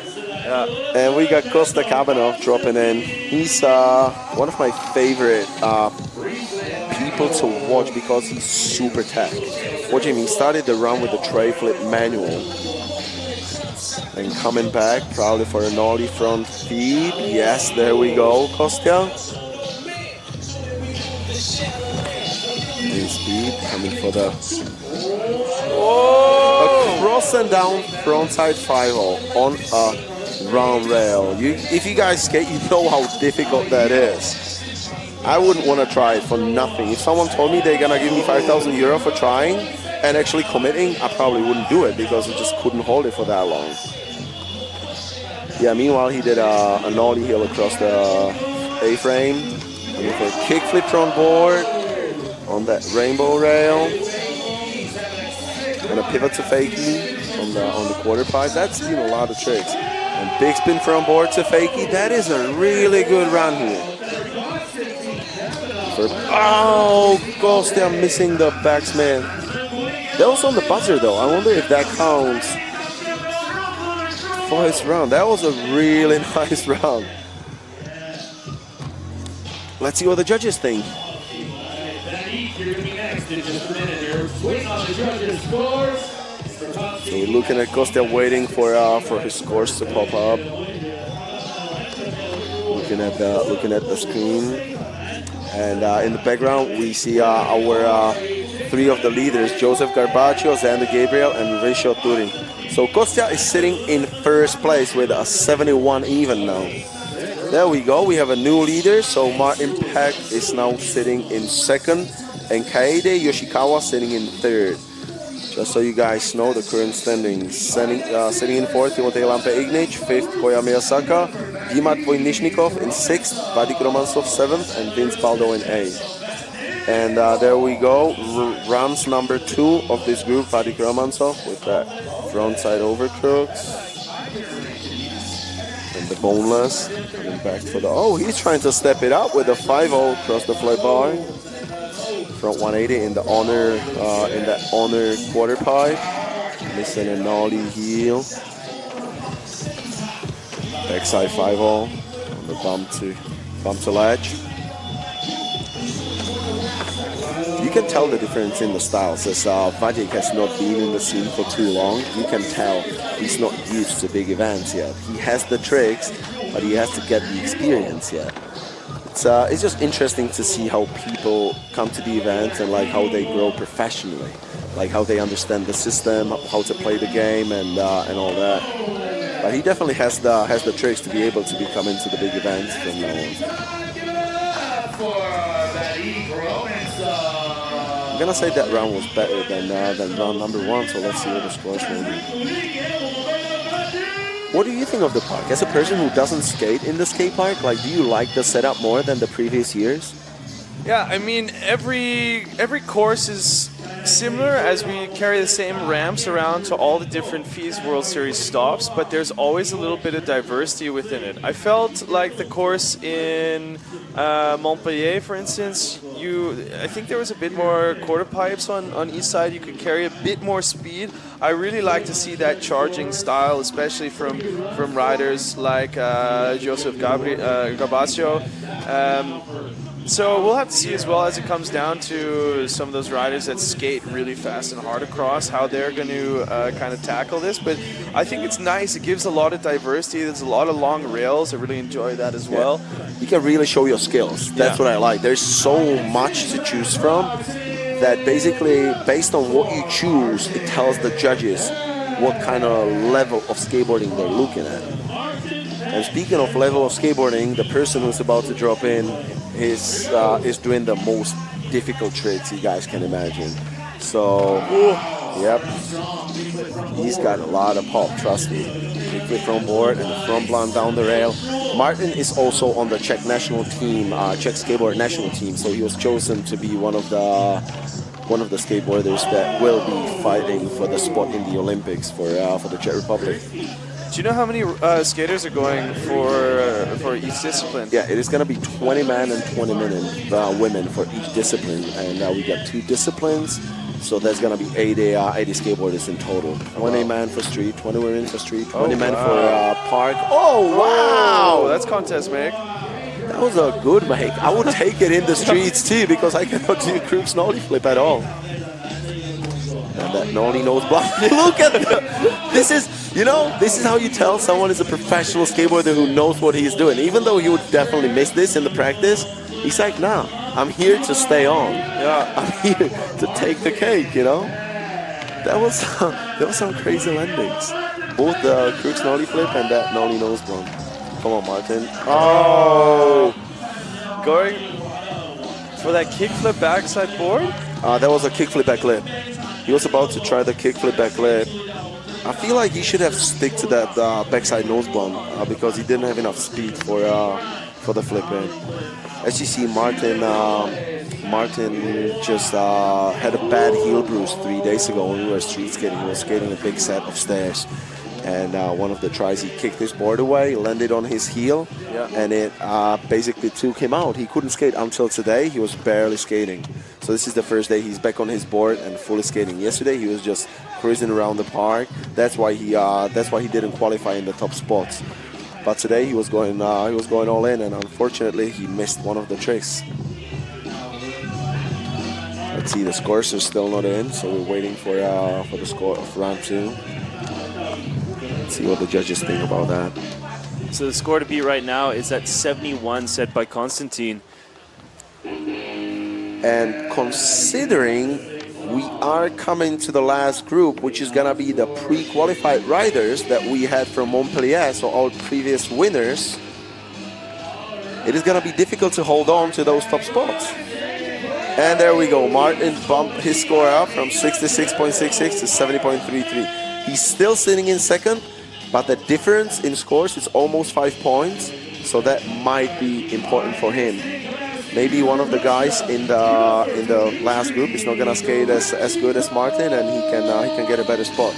And we got Costa Kabanov dropping in. He's one of my favorite people to watch because he's super tech. Watch him, he started the run with the tray flip manual. And coming back, probably for an ollie front feed. Yes, there we go, Kostya. In speed, coming for the... A cross and down frontside 5-0 on a round rail. If you guys skate, you know how difficult that is. I wouldn't want to try it for nothing. If someone told me they're going to give me 5,000 euro for trying and actually committing, I probably wouldn't do it because I just couldn't hold it for that long. Yeah, meanwhile, he did a nollie heel across the A-frame. With a kickflip front board on that rainbow rail. And a pivot to fakie on the quarter pipe. That's been a lot of tricks. And big spin front board to fakie. That is a really good run here. Oh, gosh, they're missing the backsman. That was on the buzzer, though. I wonder if that counts for his round. That was a really nice round. Let's see what the judges think. So we're looking at Costa waiting for his scores to pop up. Looking at the screen, and in the background we see our 3 of the leaders: Joseph Carpaccio, Xander Gabriel, and Richo Turin. So Costa is sitting in 1st place with a 71 even now. There we go. We have a new leader. So Martin Peck is now sitting in 2nd, and Kaede Yoshikawa sitting in 3rd. Just so you guys know the current standings. Sitting in 4th, Timotei Lampe Ignich, 5th, Koya Miyasaka, Dimat Vojnichnikov in 6th, Vadik Romansov 7th, and Vince Baldo in 8th. And there we go. Runs number 2 of this group, Vadik Romansov, with that frontside overcrooks. And the boneless. Coming back for the... Oh, he's trying to step it up with a 5-0 across the flat bar. Front 180 in the honor quarter pipe. Missing a nollie heel. Backside 5-0 on the bump to ledge. You can tell the difference in the styles, as Vadik has not been in the scene for too long. You can tell he's not used to big events yet. He has the tricks, but he has to get the experience yet. It's just interesting to see how people come to the event and like how they grow professionally, like how they understand the system, how to play the game, and all that. But he definitely has the tricks to be able to come into the big events from now on. I'm gonna say that round was better than round number 1, so let's see what the scores will be. What do you think of the park? As a person who doesn't skate in the skate park, like, do you like the setup more than the previous years? Yeah, I mean, every course is similar as we carry the same ramps around to all the different FISE World Series stops, but there's always a little bit of diversity within it. I felt like the course in Montpellier, for instance, I think there was a bit more quarter pipes on each side. You could carry a bit more speed. I really like to see that charging style, especially from riders like Joseph Carpaccio. So we'll have to see as well as it comes down to some of those riders that skate really fast and hard across, how they're going to kind of tackle this. But I think it's nice. It gives a lot of diversity. There's a lot of long rails. I really enjoy that as well. You can really show your skills. That's what I like. There's so much to choose from that basically, based on what you choose, it tells the judges what kind of level of skateboarding they're looking at. And speaking of level of skateboarding, the person who's about to drop in is doing the most difficult tricks you guys can imagine. So, yep, he's got a lot of pop, trust me. Kickflip from board and the front blunt down the rail. Martin is also on the Czech national team, Czech skateboard national team, so he was chosen to be one of the skateboarders that will be fighting for the spot in the Olympics for the Czech Republic. Do you know how many skaters are going for each discipline? Yeah, it is going to be 20 men and 20 women for each discipline, and we got 2 disciplines, so there's going to be 80 skateboarders in total. 20 men for street, 20 women for street, 20 men for park. Oh, wow! Oh, that's contest make. That was a good make. I would take it in the streets too, because I cannot do a crux nollie flip at all. And that nollie nose block. Look at that! This is how you tell someone is a professional skateboarder who knows what he's doing. Even though he would definitely miss this in the practice, he's like, nah, I'm here to stay on. Yeah, I'm here to take the cake, you know? That was some crazy landings. Both the crux nollie flip and that nollie nose block. Come on, Martin. Oh! Going for that kickflip backside board? That was a kickflip back lip. He was about to try the kickflip back lip. I feel like he should have stick to that backside nose blunt because he didn't have enough speed for the flip in. As you see, Martin just had a bad heel bruise 3 days ago when we were street skating. He was skating a big set of stairs. And one of the tries, he kicked his board away, landed on his heel, and it basically took him out. He couldn't skate until today. He was barely skating. So this is the first day he's back on his board and fully skating. Yesterday he was just cruising around the park. That's why he didn't qualify in the top spots. But today he was going all in, and unfortunately he missed one of the tricks. Let's see, the scores are still not in, so we're waiting for the score of round 2. Let's see what the judges think about that. So the score to beat right now is at 71, set by Konstantin. And considering we are coming to the last group, which is gonna be the pre-qualified riders that we had from Montpellier, so all previous winners, it is gonna be difficult to hold on to those top spots. And there we go, Martin bumped his score up from 66.66 to 70.33. He's still sitting in second, but the difference in scores is almost 5 points, so that might be important for him. Maybe one of the guys in the last group is not gonna skate as good as Martin, and he can get a better spot.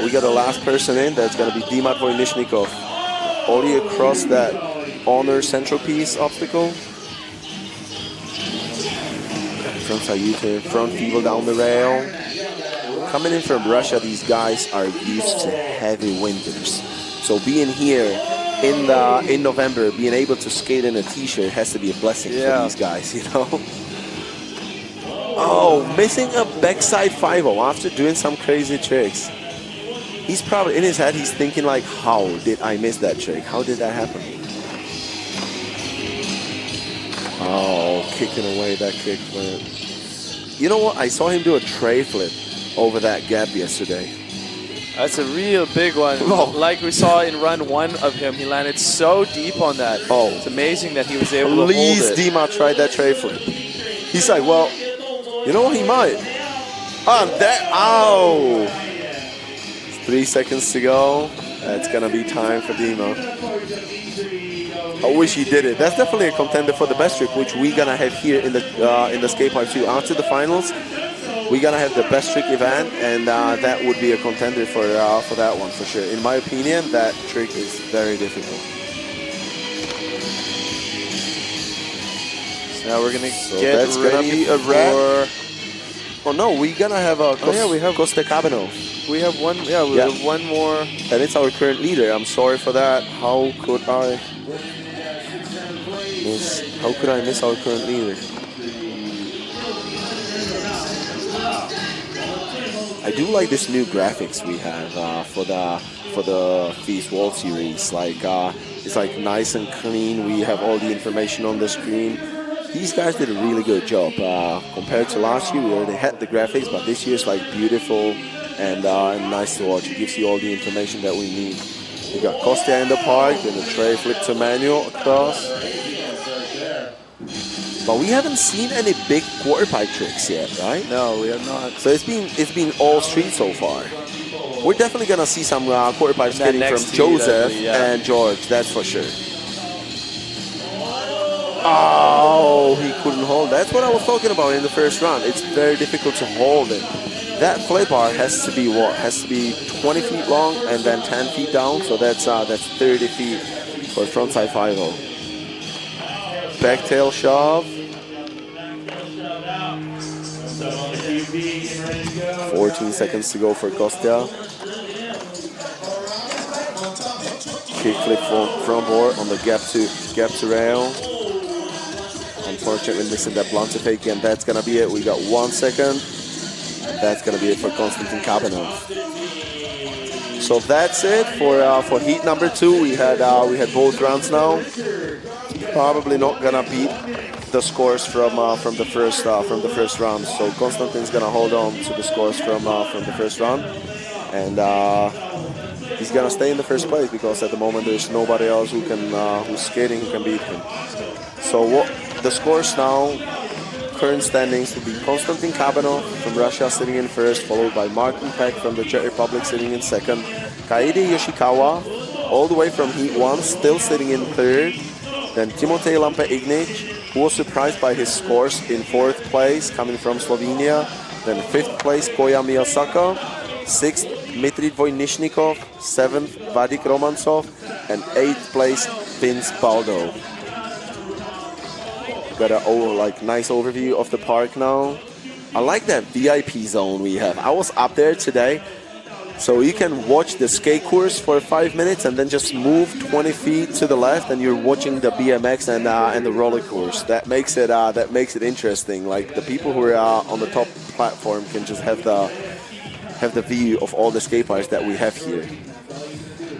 We got the last person in. That's gonna be Dimat Vojnišnikov. Ollie across that honor centerpiece obstacle. Front side front feeble down the rail. Coming in from Russia, these guys are used to heavy winters. So being here in November, being able to skate in a t-shirt has to be a blessing for these guys, you know? Oh, missing a backside 5-0 after doing some crazy tricks. He's probably, in his head, he's thinking like, how did I miss that trick? How did that happen? Oh, kicking away that kickflip. You know what? I saw him do a tray flip over that gap yesterday. That's a real big one. Oh. Like we saw in run 1 of him, he landed so deep on that. Oh, it's amazing that he was able to hold it. Please, Dima tried that tray flip. He's like, well, you know what? He might. Ow! 3 seconds to go. That's gonna be time for Dima. I wish he did it. That's definitely a contender for the best trick, which we're gonna have here in the skate park too. After the finals, we're gonna have the best trick event, and that would be a contender for that one for sure. In my opinion, that trick is very difficult. So now we're gonna get that's ready gonna be a for. wrap. Oh no, we're gonna have a we have Costa Cabano. We have one. Yeah, we have one more. And it's our current leader. I'm sorry for that. How could I miss our current leader? I do like this new graphics we have for the FISE World Series. Like it's like nice and clean. We have all the information on the screen. These guys did a really good job compared to last year. We already had the graphics, but this year's like beautiful and nice to watch. It gives you all the information that we need. We got Costa in the park, then the tray flip to manual across. But we haven't seen any big quarter pipe tricks yet, right? No, we have not. So it's been all street so far. We're definitely gonna see some quarter pipe skating from Joseph and George, that's for sure. Oh, he couldn't hold. That's what I was talking about in the first round. It's very difficult to hold it. That flip bar has to be what? Has to be 20 feet long and then 10 feet down. So that's 30 feet for frontside 5-0. Back tail shove. 14 seconds to go for Costa. Kick flip front board on the gap to rail. Unfortunately missing that blunt fake, and that's gonna be it. We got 1 second. That's gonna be it for Konstantin Kabanov. So that's it for heat number 2. We had both rounds now. Probably not gonna beat the scores from the first round. So Konstantin's gonna hold on to the scores from the first round, and he's gonna stay in the first place because at the moment there's nobody else who's skating who can beat him. So what the scores now? Current standings will be Konstantin Kabanov from Russia sitting in first, followed by Martin Peck from the Czech Republic sitting in second. Kaede Yoshikawa, all the way from Heat 1, still sitting in third. Then Timotej Lampe-Ignic, who was surprised by his scores in 4th place, coming from Slovenia. Then 5th place, Koja Miyasaka. 6th, Dmitry Vojnichnikov. 7th, Vadik Romansov. And 8th place, Vince Baldo. Got a nice overview of the park now. I like that VIP zone we have. I was up there today, so you can watch the skate course for 5 minutes and then just move 20 feet to the left, and you're watching the BMX and the roller course. That makes it interesting. Like the people who are on the top platform can just have the view of all the skate parks that we have here.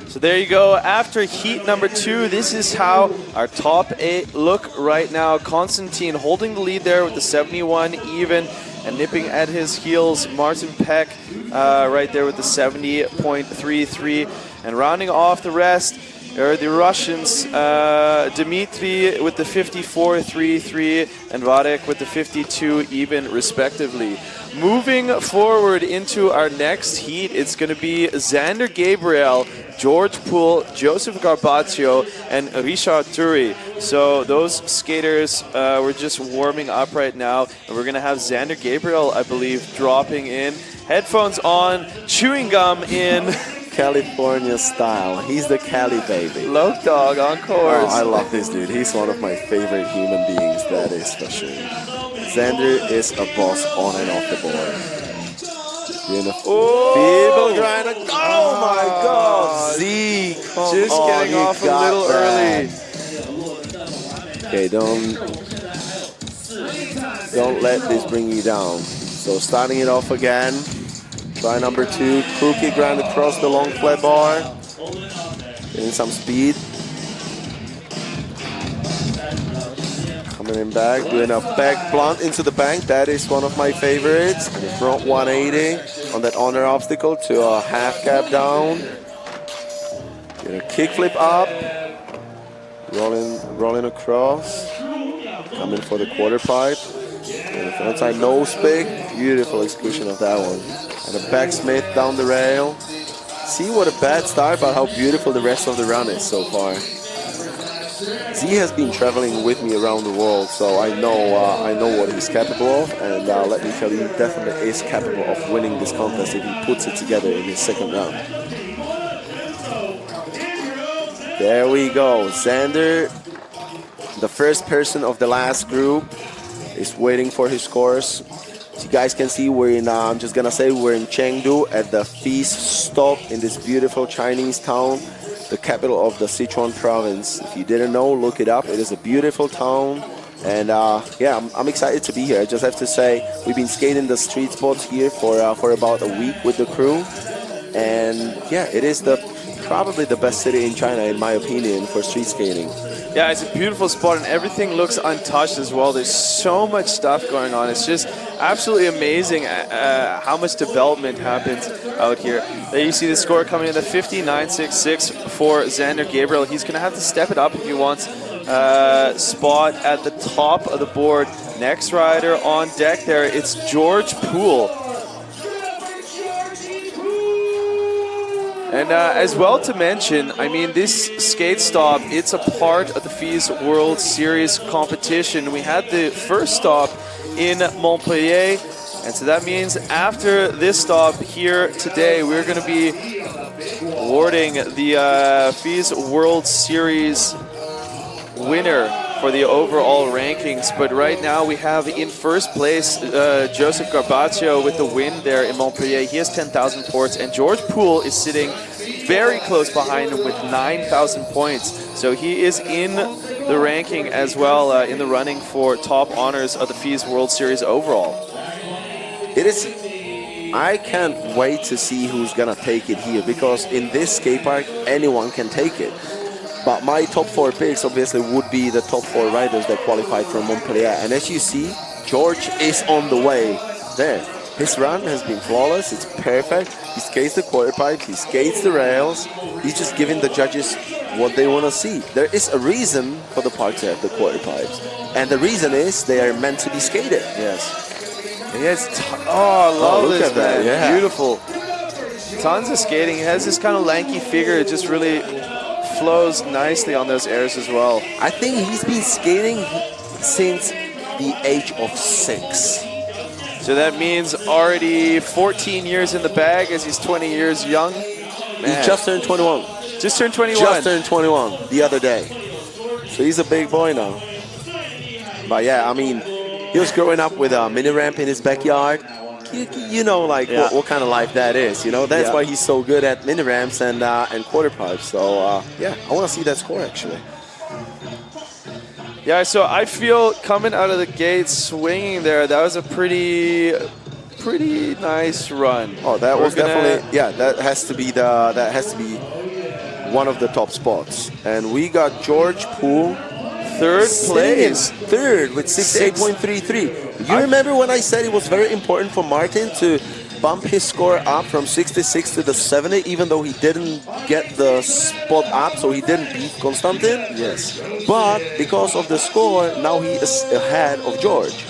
So there you go. After heat number 2, this is how our top 8 look right now. Konstantin holding the lead there with the 71 even, and nipping at his heels, Martin Peck right there with the 70.33. And rounding off the rest are the Russians, Dmitry with the 54.33 and Vadek with the 52 even respectively. Moving forward into our next heat, it's going to be Xander Gabriel, George Poole, Joseph Carpaccio, and Richard Turi. So those skaters were just warming up right now, and we're going to have Xander Gabriel, I believe, dropping in. Headphones on, chewing gum in. California style. He's the Cali baby. Low dog on course. Oh, I love this dude. He's one of my favorite human beings, that is for sure. Xander is a boss on and off the board. People grinder. Oh my God, Z! Just getting off a little early. Okay, don't let this bring you down. So starting it off again. Try number 2, crooked grind across the long flat bar. Getting some speed. Coming in back, doing a back blunt into the bank. That is one of my favorites. And the front 180 on that honor obstacle to a half cab down. Get a kick flip up. Rolling across. Coming for the quarter pipe. And the frontside nose pick. Beautiful execution of that one. And a backsmith down the rail. See what a bad start, but how beautiful the rest of the run is so far. Z has been traveling with me around the world, so I know what he's capable of, and let me tell you, he definitely is capable of winning this contest if he puts it together in his second round. There we go, Xander, the first person of the last group, is waiting for his scores. As you guys can see, we're in, I'm just gonna say, we're in Chengdu at the FISE stop in this beautiful Chinese town, the capital of the Sichuan province. If you didn't know, look it up. It is a beautiful town, and yeah, I'm excited to be here. I just have to say, we've been skating the street spots here for about a week with the crew, and yeah, it is probably the best city in China, in my opinion, for street skating. Yeah, it's a beautiful spot, and everything looks untouched as well. There's so much stuff going on. It's just absolutely amazing how much development happens out here. There you see the score coming in, the 59.66 for Xander Gabriel. He's going to have to step it up if he wants spot at the top of the board. Next rider on deck there, it's George Poole. And as well to mention, I mean, this skate stop, it's a part of the FISE World Series competition. We had the first stop in Montpellier, and so that means after this stop here today, we're going to be awarding the FISE World Series winner for the overall rankings. But right now we have in first place Joseph Carpaccio with the win there in Montpellier. He has 10,000 points, and George Poole is sitting very close behind him with 9,000 points. So he is in the ranking as well, in the running for top honors of the FISE World Series overall. It is. I can't wait to see who's gonna take it here, because in this skate park anyone can take it. But my top 4 picks obviously would be the top 4 riders that qualified from Montpellier. And as you see, George is on the way there. His run has been flawless, it's perfect. He skates the quarter pipes, he skates the rails. He's just giving the judges what they want to see. There is a reason for the park to have the quarter pipes. And the reason is they are meant to be skated. Yes. He has, oh, I love this, man. Yeah. Beautiful. Tons of skating. He has this kind of lanky figure. It just really flows nicely on those airs as well. I think he's been skating since the age of 6. So that means already 14 years in the bag, as he's 20 years young. Man. He just turned 21. Just turned 21. Just turned 21 the other day. So he's a big boy now. But yeah, I mean, he was growing up with a mini ramp in his backyard. You know, like what kind of life that is. You know, that's why he's so good at mini ramps and quarter pipes. So yeah, I want to see that score actually. Yeah, so I feel coming out of the gate swinging there, that was a pretty nice run. Oh, that was definitely, yeah, that has to be one of the top spots. And we got George Poole, third place. Third with 68.33. You remember when I said it was very important for Martin to bump his score up from 66 to the 70, even though he didn't get the spot up, so he didn't beat Konstantin? Yes. But because of the score, now he is ahead of George.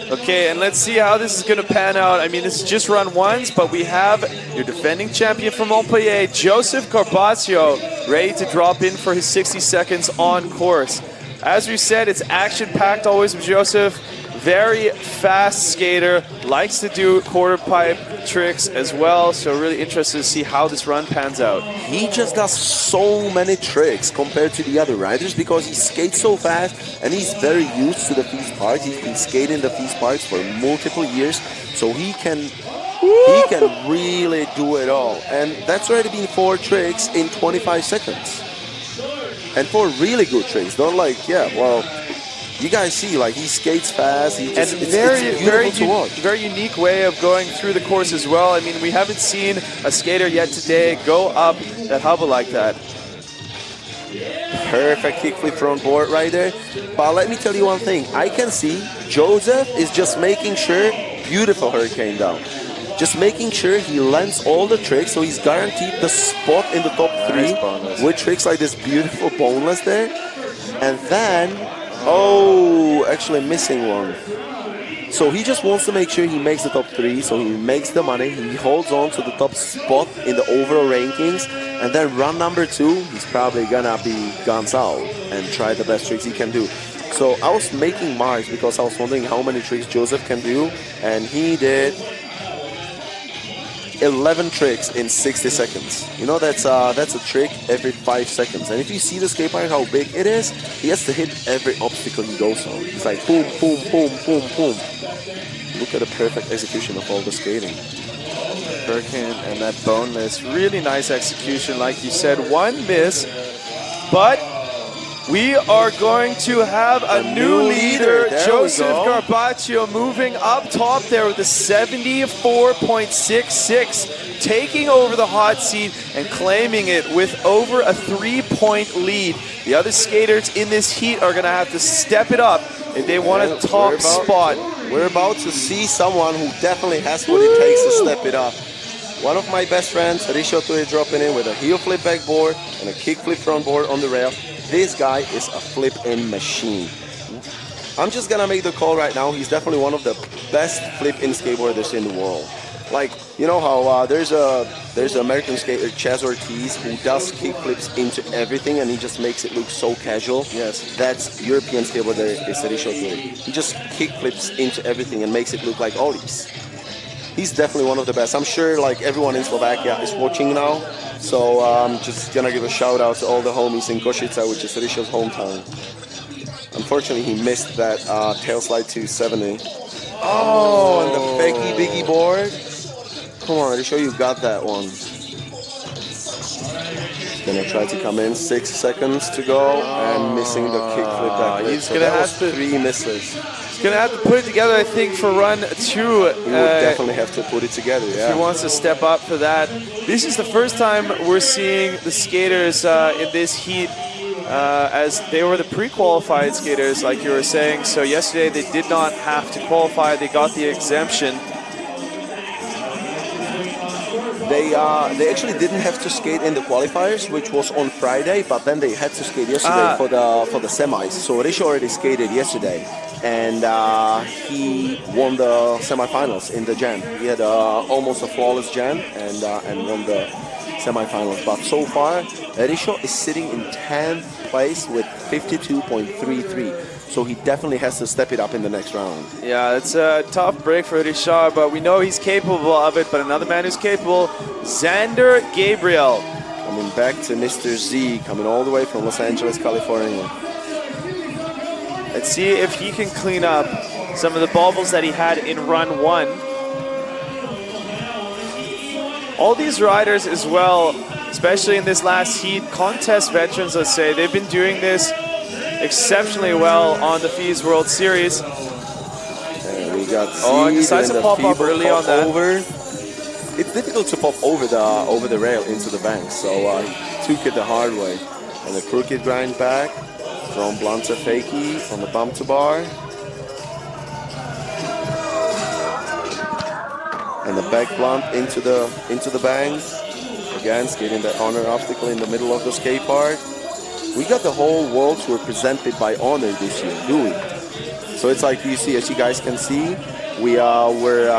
Okay, and let's see how this is going to pan out. I mean, this is just run once, but we have your defending champion from Montpellier, Joseph Carpaccio, ready to drop in for his 60 seconds on course. As we said, it's action-packed always with Joseph. Very fast skater, likes to do quarter pipe tricks as well, so really interested to see how this run pans out. He just does so many tricks compared to the other riders because he skates so fast and he's very used to the FISE parks. He's been skating the FISE parks for multiple years, so he can really do it all. And that's already been 4 tricks in 25 seconds. And 4 really good tricks, not like, yeah, well, you guys see, like, he skates fast. He just, and it's beautiful to watch. Very unique way of going through the course as well. I mean, we haven't seen a skater yet today go up that hubble like that. Perfect kickflip front board right there. But let me tell you one thing. I can see Joseph is just making sure, beautiful hurricane down, just making sure he lands all the tricks, so he's guaranteed the spot in the top 3 with tricks like this beautiful boneless there. And then, oh, actually missing one. So he just wants to make sure he makes the top 3, so he makes the money, he holds on to the top spot in the overall rankings, And then run number 2, he's probably gonna be guns out and try the best tricks he can do. So I was making marks because I was wondering how many tricks Joseph can do, and he did 11 tricks in 60 seconds. You know, that's a trick every 5 seconds. And if you see the skate park, how big it is, he has to hit every obstacle he goes on. It's like boom, boom, boom, boom, boom. Look at the perfect execution of all the skating. Birkin and that boneless, really nice execution, like you said. One miss, but we are going to have a new leader, Joseph Carpaccio, moving up top there with a 74.66, taking over the hot seat and claiming it with over a 3-point lead. The other skaters in this heat are going to have to step it up if they want a top spot. We're about to see someone who definitely has what it takes to step it up. One of my best friends, Risho Tui, dropping in with a heel flip backboard and a kick flip front board on the rail. This guy is a flip-in machine. I'm just gonna make the call right now. He's definitely one of the best flip-in skateboarders in the world. Like, you know how there's an American skater, Chaz Ortiz, who does kick flips into everything and he just makes it look so casual. Yes. That's European skateboarder is Risho Tui. He just kick flips into everything and makes it look like ollies. He's definitely one of the best. I'm sure like everyone in Slovakia is watching now. So I'm just gonna give a shout out to all the homies in Košice, which is Risho's hometown. Unfortunately, he missed that tail slide to 70. Oh, and the Becky Biggie board. Come on, Risho, you got that one. Gonna try to come in, 6 seconds to go, and missing the kickflip back. He's gonna have to 3 misses. He's gonna have to put it together, I think, for run 2. He would definitely have to put it together. Yeah. If he wants to step up for that. This is the first time we're seeing the skaters in this heat, as they were the pre-qualified skaters, like you were saying. So yesterday they did not have to qualify; they got the exemption. They actually didn't have to skate in the qualifiers, which was on Friday, but then they had to skate yesterday for the semis. So Risho already skated yesterday, and he won the semifinals in the jam. He had almost a flawless jam and won the semifinals. But so far, Risho is sitting in 10th place with 52.33. So he definitely has to step it up in the next round. Yeah, it's a tough break for Richard, but we know he's capable of it. But another man who's capable, Xander Gabriel. Coming back to Mr. Z, coming all the way from Los Angeles, California. Let's see if he can clean up some of the bobbles that he had in run 1. All these riders as well, especially in this last heat, contest veterans, let's say, they've been doing this exceptionally well on the FISE World Series. And we got he decides to pop up early on that. It's difficult to pop over the rail into the bank, so he took it the hard way. And the crooked grind back, from blunt to fakie on the bump to bar. And the back blunt into the bank. Again, skating that honor obstacle in the middle of the skate park. We got the whole world tour presented by Honor this year, do we? So it's like you see, as you guys can see, we're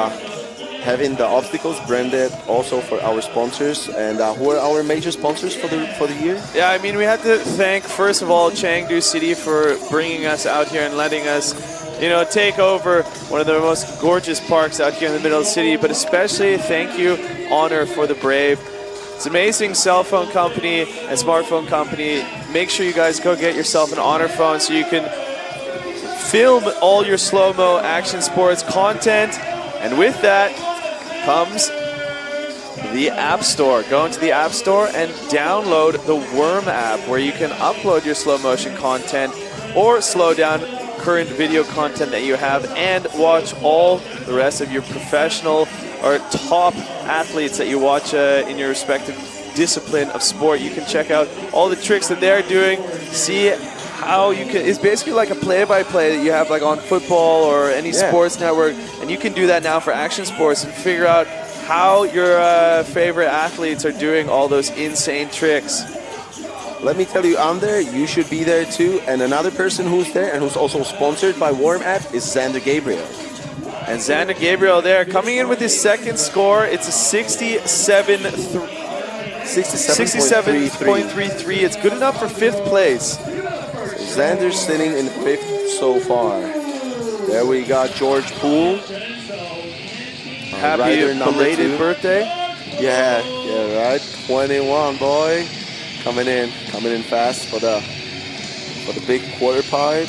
having the obstacles branded also for our sponsors. And who are our major sponsors for the year? Yeah, I mean, we have to thank, first of all, Chengdu City for bringing us out here and letting us, you know, take over one of the most gorgeous parks out here in the middle of the city. But especially thank you, Honor, for the Brave. It's an amazing cell phone company and smartphone company. Make sure you guys go get yourself an Honor phone so you can film all your slow-mo action sports content. And with that comes the App Store. Go into the App Store and download the Worm app, where you can upload your slow motion content or slow down current video content that you have and watch all the rest of your professional or top athletes that you watch in your respective discipline of sport. You can check out all the tricks that they're doing, see how you can, it's basically like a play-by-play that you have like on football or any sports network, and you can do that now for action sports and figure out how your favorite athletes are doing all those insane tricks. Let me tell you, I'm there, you should be there too, and another person who's there and who's also sponsored by Worm app is Xander Gabriel. And Xander Gabriel there, coming in with his second score. It's a 67.3 67.33. It's good enough for 5th place. Xander's sitting in 5th so far. There we got George Poole. Happy belated birthday. Yeah, right. 21, boy. Coming in fast for the big quarter pipe.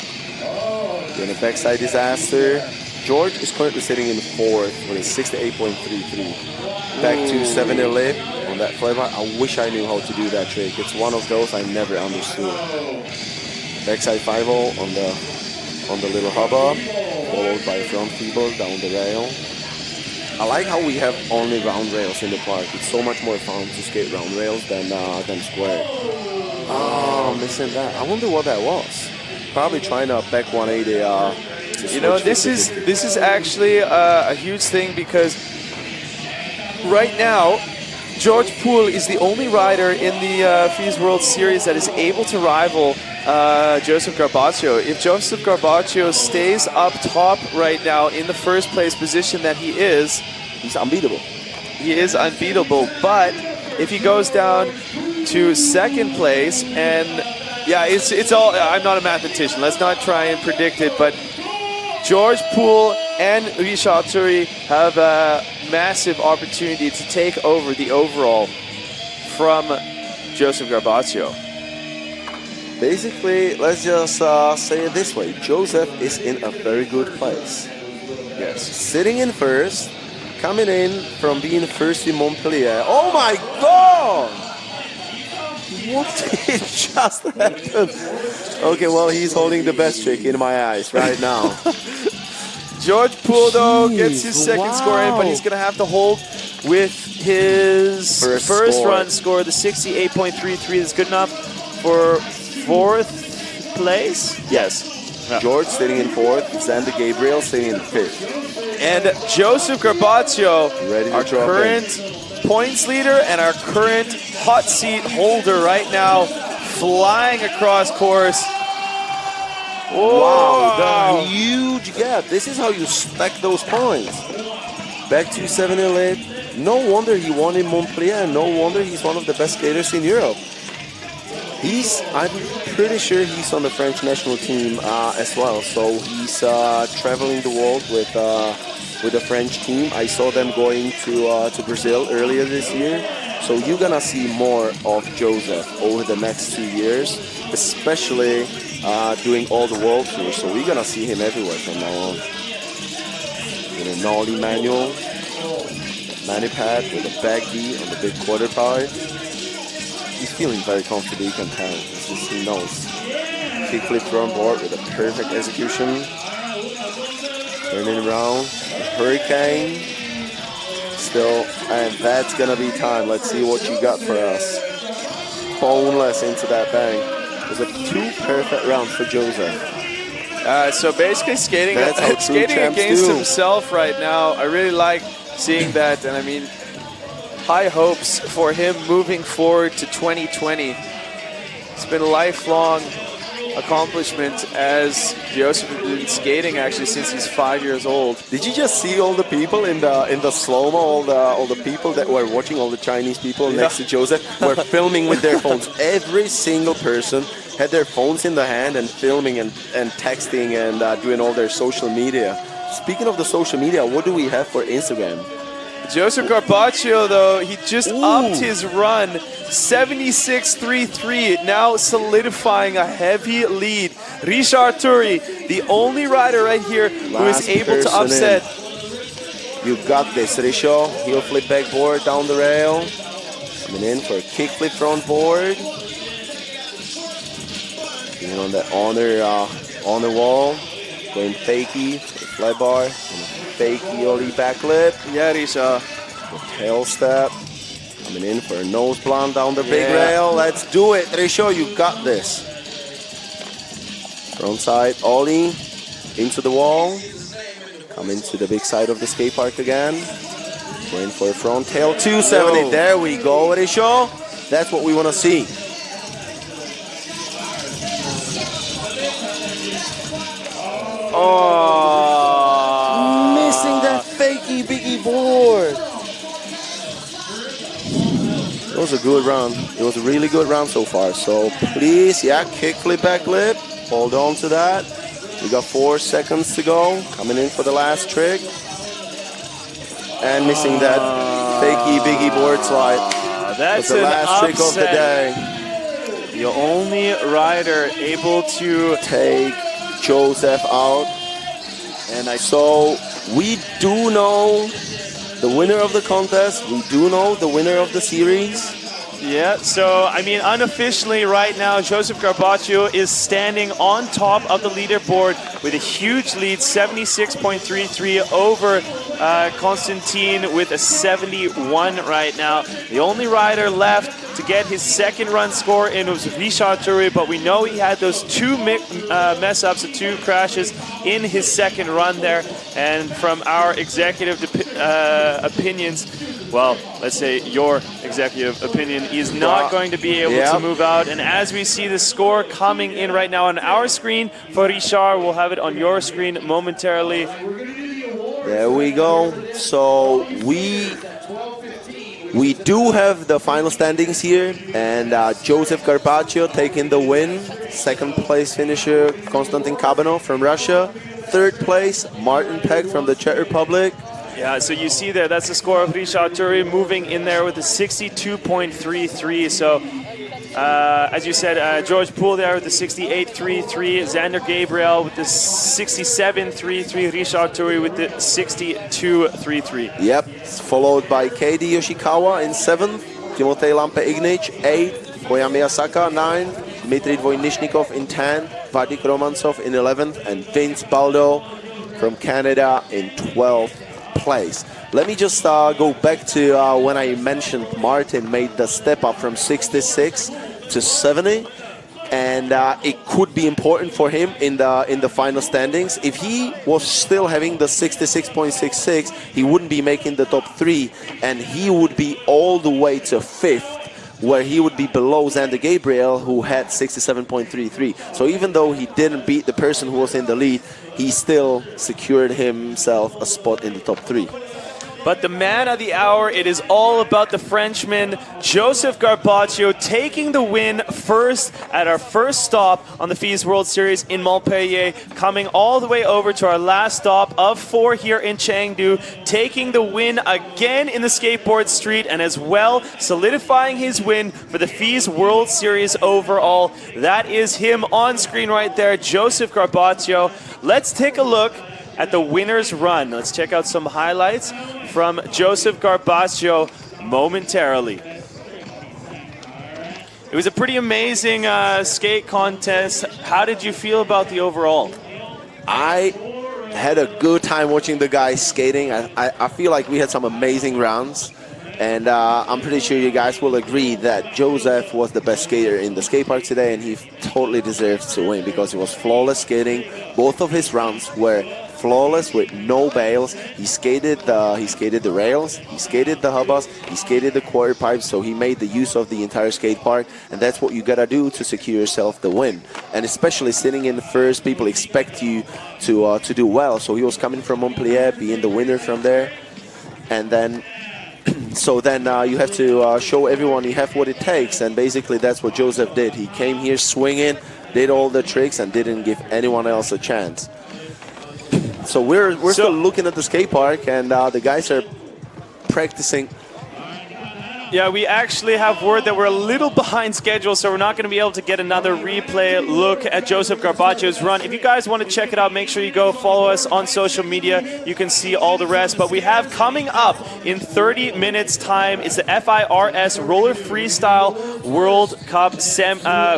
Doing a backside disaster. George is currently sitting in 4th with a 68.33. Back to 7 lip on that flavor. I wish I knew how to do that trick. It's one of those I never understood. Backside 5-0 on the little hubbub, followed by front feeble down the rail. I like how we have only round rails in the park. It's so much more fun to skate round rails than square. Oh, missing that. I wonder what that was. Probably trying to back 180. You know, this is actually a huge thing because right now, George Poole is the only rider in the FISE World Series that is able to rival Joseph Carpaccio. If Joseph Carpaccio stays up top right now in the 1st place position that he is, he's unbeatable. He is unbeatable, but if he goes down to 2nd place, and yeah, it's all, I'm not a mathematician, let's not try and predict it, but George Poole and Richard Turi have a massive opportunity to take over the overall from Joseph Carpaccio. Basically, let's just say it this way. Joseph is in a very good place. Yes. Sitting in 1st, coming in from being 1st in Montpellier. Oh my God! What did just happen? Okay, well, he's holding the best trick in my eyes right now. George Poole, though, gets his 2nd score in, but he's going to have to hold with his first run score, the 68.33. That's good enough for 4th place? Yes. Yeah. George sitting in 4th, Xander Gabriel sitting in 5th. And Joseph Carpaccio, our current points leader and our current hot seat holder right now, flying across course. Whoa. Wow, the huge gap. This is how you stack those points. Back to 7-8. No wonder he won in Montpellier. No wonder he's one of the best skaters in Europe. I'm pretty sure he's on the French national team as well. So he's traveling the world with the French team. I saw them going to Brazil earlier this year. So you're gonna see more of Joseph over the next 2 years, especially doing all the world tours. So we're gonna see him everywhere from now on. With a nollie manual, mani-pad with a back D on the big quarter pipe. He's feeling very comfortable, you can tell. He knows. Kickflip front board with a perfect execution. Turning around, a hurricane. Still, and that's gonna be time. Let's see what you got for us. Boneless into that bang. It was a 2 perfect rounds for Joseph. So basically skating against himself right now. I really like seeing that, and I mean, high hopes for him moving forward to 2020. It's been a lifelong accomplishment as Joseph has been skating actually since he's 5 years old. Did you just see all the people in the slow-mo, all the people that were watching, all the Chinese people next to Joseph were filming with their phones. Every single person had their phones in the hand and filming and texting and doing all their social media. Speaking of the social media, what do we have for Instagram? Joseph Carpaccio, though, he just upped his run, 76.33, now solidifying a heavy lead. Richard Turi, the only rider right here who is able to upset. You got this, Risho. Heel flip backboard down the rail. Coming in for a kick flip front board. Being on that on the wall. Going fakie, flat bar. Fakie ollie back lip. Yeah, Risha. Tail step. Coming in for a nose blunt down the big rail. Let's do it. Risho, you got this. Front side ollie into the wall. Coming to the big side of the skate park again. Going for a front tail 270. Whoa. There we go, Risho. That's what we want to see. Oh, missing that fakey biggie board. Those was a good run. It was a really good run so far. So please, yeah, kick flip, back flip. Hold on to that. We got 4 seconds to go. Coming in for the last trick. And missing that fakey biggie board slide. That's the last an trick of the day. The only rider able to take Joseph out. And so we do know the winner of the contest. We do know the winner of the series. Yeah, so, I mean, unofficially right now, Joseph Carpaccio is standing on top of the leaderboard with a huge lead, 76.33 over Konstantin with a 71 right now. The only rider left to get his second run score in was Richard Turi, but we know he had those 2 mess-ups, the 2 crashes in his second run there. And from our executive opinions, well, let's say your executive opinion, is not going to be able to move out. And as we see the score coming in right now on our screen for Richard, we'll have it on your screen momentarily. There we go. So we do have the final standings here, and Joseph Carpaccio taking the win. Second place finisher Konstantin Kabanov from Russia. Third place Martin Peck from the Czech Republic. Yeah, so you see there, that's the score of Richard Turi moving in there with a 62.33. So, as you said, George Poole there with the 68.33, Xander Gabriel with the 67.33, Richard Turi with the 62.33. Yep, followed by Keidi Yoshikawa in 7th, Timotej Lampe Ignic 8th, Koya Miyasaka 9th, Dmitry Dvojnichnikov in 10th, Vadik Romansov in 11th, and Vince Baldo from Canada in 12th place. Let me just go back to when I mentioned Martin made the step up from 66 to 70, and it could be important for him in the final standings. If he was still having the 66.66, he wouldn't be making the top 3, and he would be all the way to 5th, where he would be below Xander Gabriel, who had 67.33. So even though he didn't beat the person who was in the lead, he still secured himself a spot in the top 3. But the man of the hour, it is all about the Frenchman, Joseph Carpaccio, taking the win first at our first stop on the FISE World Series in Montpellier, coming all the way over to our last stop of 4 here in Chengdu, taking the win again in the skateboard street, and as well solidifying his win for the FISE World Series overall. That is him on screen right there, Joseph Carpaccio. Let's take a look at the winner's run. Let's check out some highlights from Joseph Carpaccio momentarily. It was a pretty amazing skate contest. How did you feel about the overall? I had a good time watching the guys skating. I feel like we had some amazing rounds, and I'm pretty sure you guys will agree that Joseph was the best skater in the skate park today, and he totally deserves to win because it was flawless skating. Both of his rounds were flawless with no bails. He skated the rails, he skated the hubbas, he skated the quarter pipes, so he made the use of the entire skate park, and that's what you gotta do to secure yourself the win. And especially sitting in the first, people expect you to do well. So he was coming from Montpellier, being the winner from there, and then so then you have to show everyone you have what it takes, and basically that's what Joseph did. He came here swinging, did all the tricks, and didn't give anyone else a chance. So we're still looking at the skate park, and the guys are practicing. Yeah, we actually have word that we're a little behind schedule, so we're not going to be able to get another replay look at Joseph Carpaccio's run. If you guys want to check it out, make sure you go follow us on social media. You can see all the rest. But we have coming up in 30 minutes time is the FIRS Roller Freestyle World Cup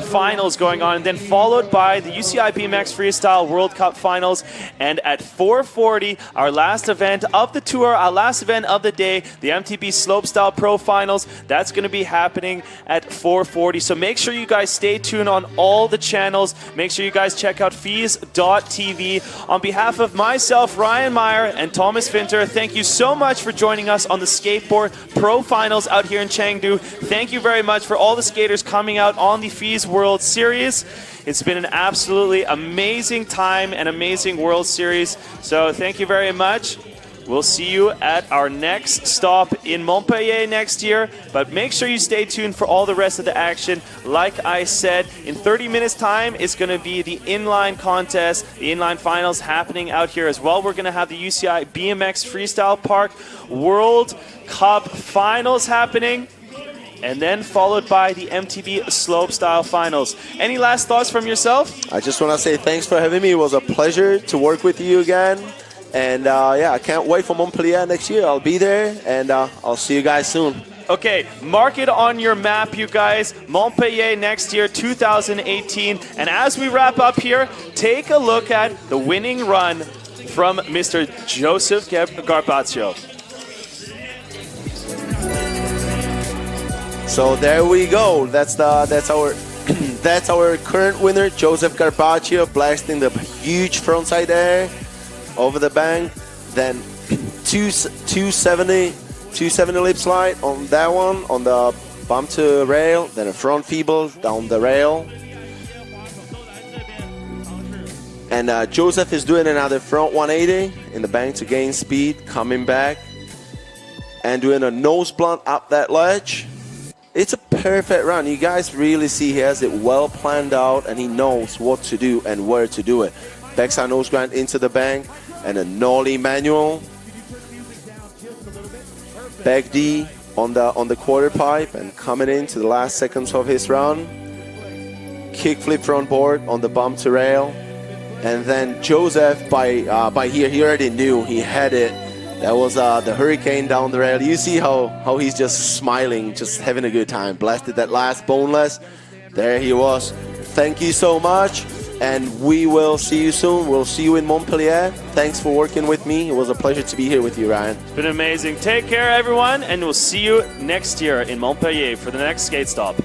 Finals going on, and then followed by the UCI BMX Freestyle World Cup Finals. And at 4:40, our last event of the tour, our last event of the day, the MTB Slopestyle Pro Finals. That's going to be happening at 4:40. So make sure you guys stay tuned on all the channels. Make sure you guys check out FISE.tv. On behalf of myself, Ryan Meyer, and Thomas Finter, thank you so much for joining us on the Skateboard Pro Finals out here in Chengdu. Thank you very much for all the skaters coming out on the FISE World Series. It's been an absolutely amazing time and amazing World Series. So thank you very much. we'll see you at our next stop in Montpellier next year. But make sure you stay tuned for all the rest of the action. Like I said, in 30 minutes time, it's going to be the inline contest, the inline finals happening out here as well. We're going to have the UCI BMX Freestyle Park World Cup Finals happening, and then followed by the MTB Slopestyle Finals. Any last thoughts from yourself? I just want to say thanks for having me. It was a pleasure to work with you again. And yeah, I can't wait for Montpellier next year. I'll be there, and I'll see you guys soon. Okay, mark it on your map, you guys. Montpellier next year, 2018. And as we wrap up here, take a look at the winning run from Mr. Joseph Carpaccio. So there we go. That's our that's our current winner, Joseph Carpaccio, blasting the huge frontside there over the bank. Then 270 lip slide on that one, on the bump to rail. Then a front feeble down the rail. And Joseph is doing another front 180 in the bank to gain speed, coming back and doing a nose blunt up that ledge. It's a perfect run. You guys really see he has it well planned out, and he knows what to do and where to do it. Backside nose grind into the bank and a nollie manual. Back D on the quarter pipe and coming into the last seconds of his run. Kickflip front board on the bump to rail. And then Joseph, by here, he already knew he had it. That was the hurricane down the rail. You see how he's just smiling, just having a good time. Blasted that last boneless. There he was. Thank you so much, and we will see you soon. We'll see you in Montpellier. Thanks for working with me. It was a pleasure to be here with you, Ryan. It's been amazing. Take care, everyone, and we'll see you next year in Montpellier for the next skate stop.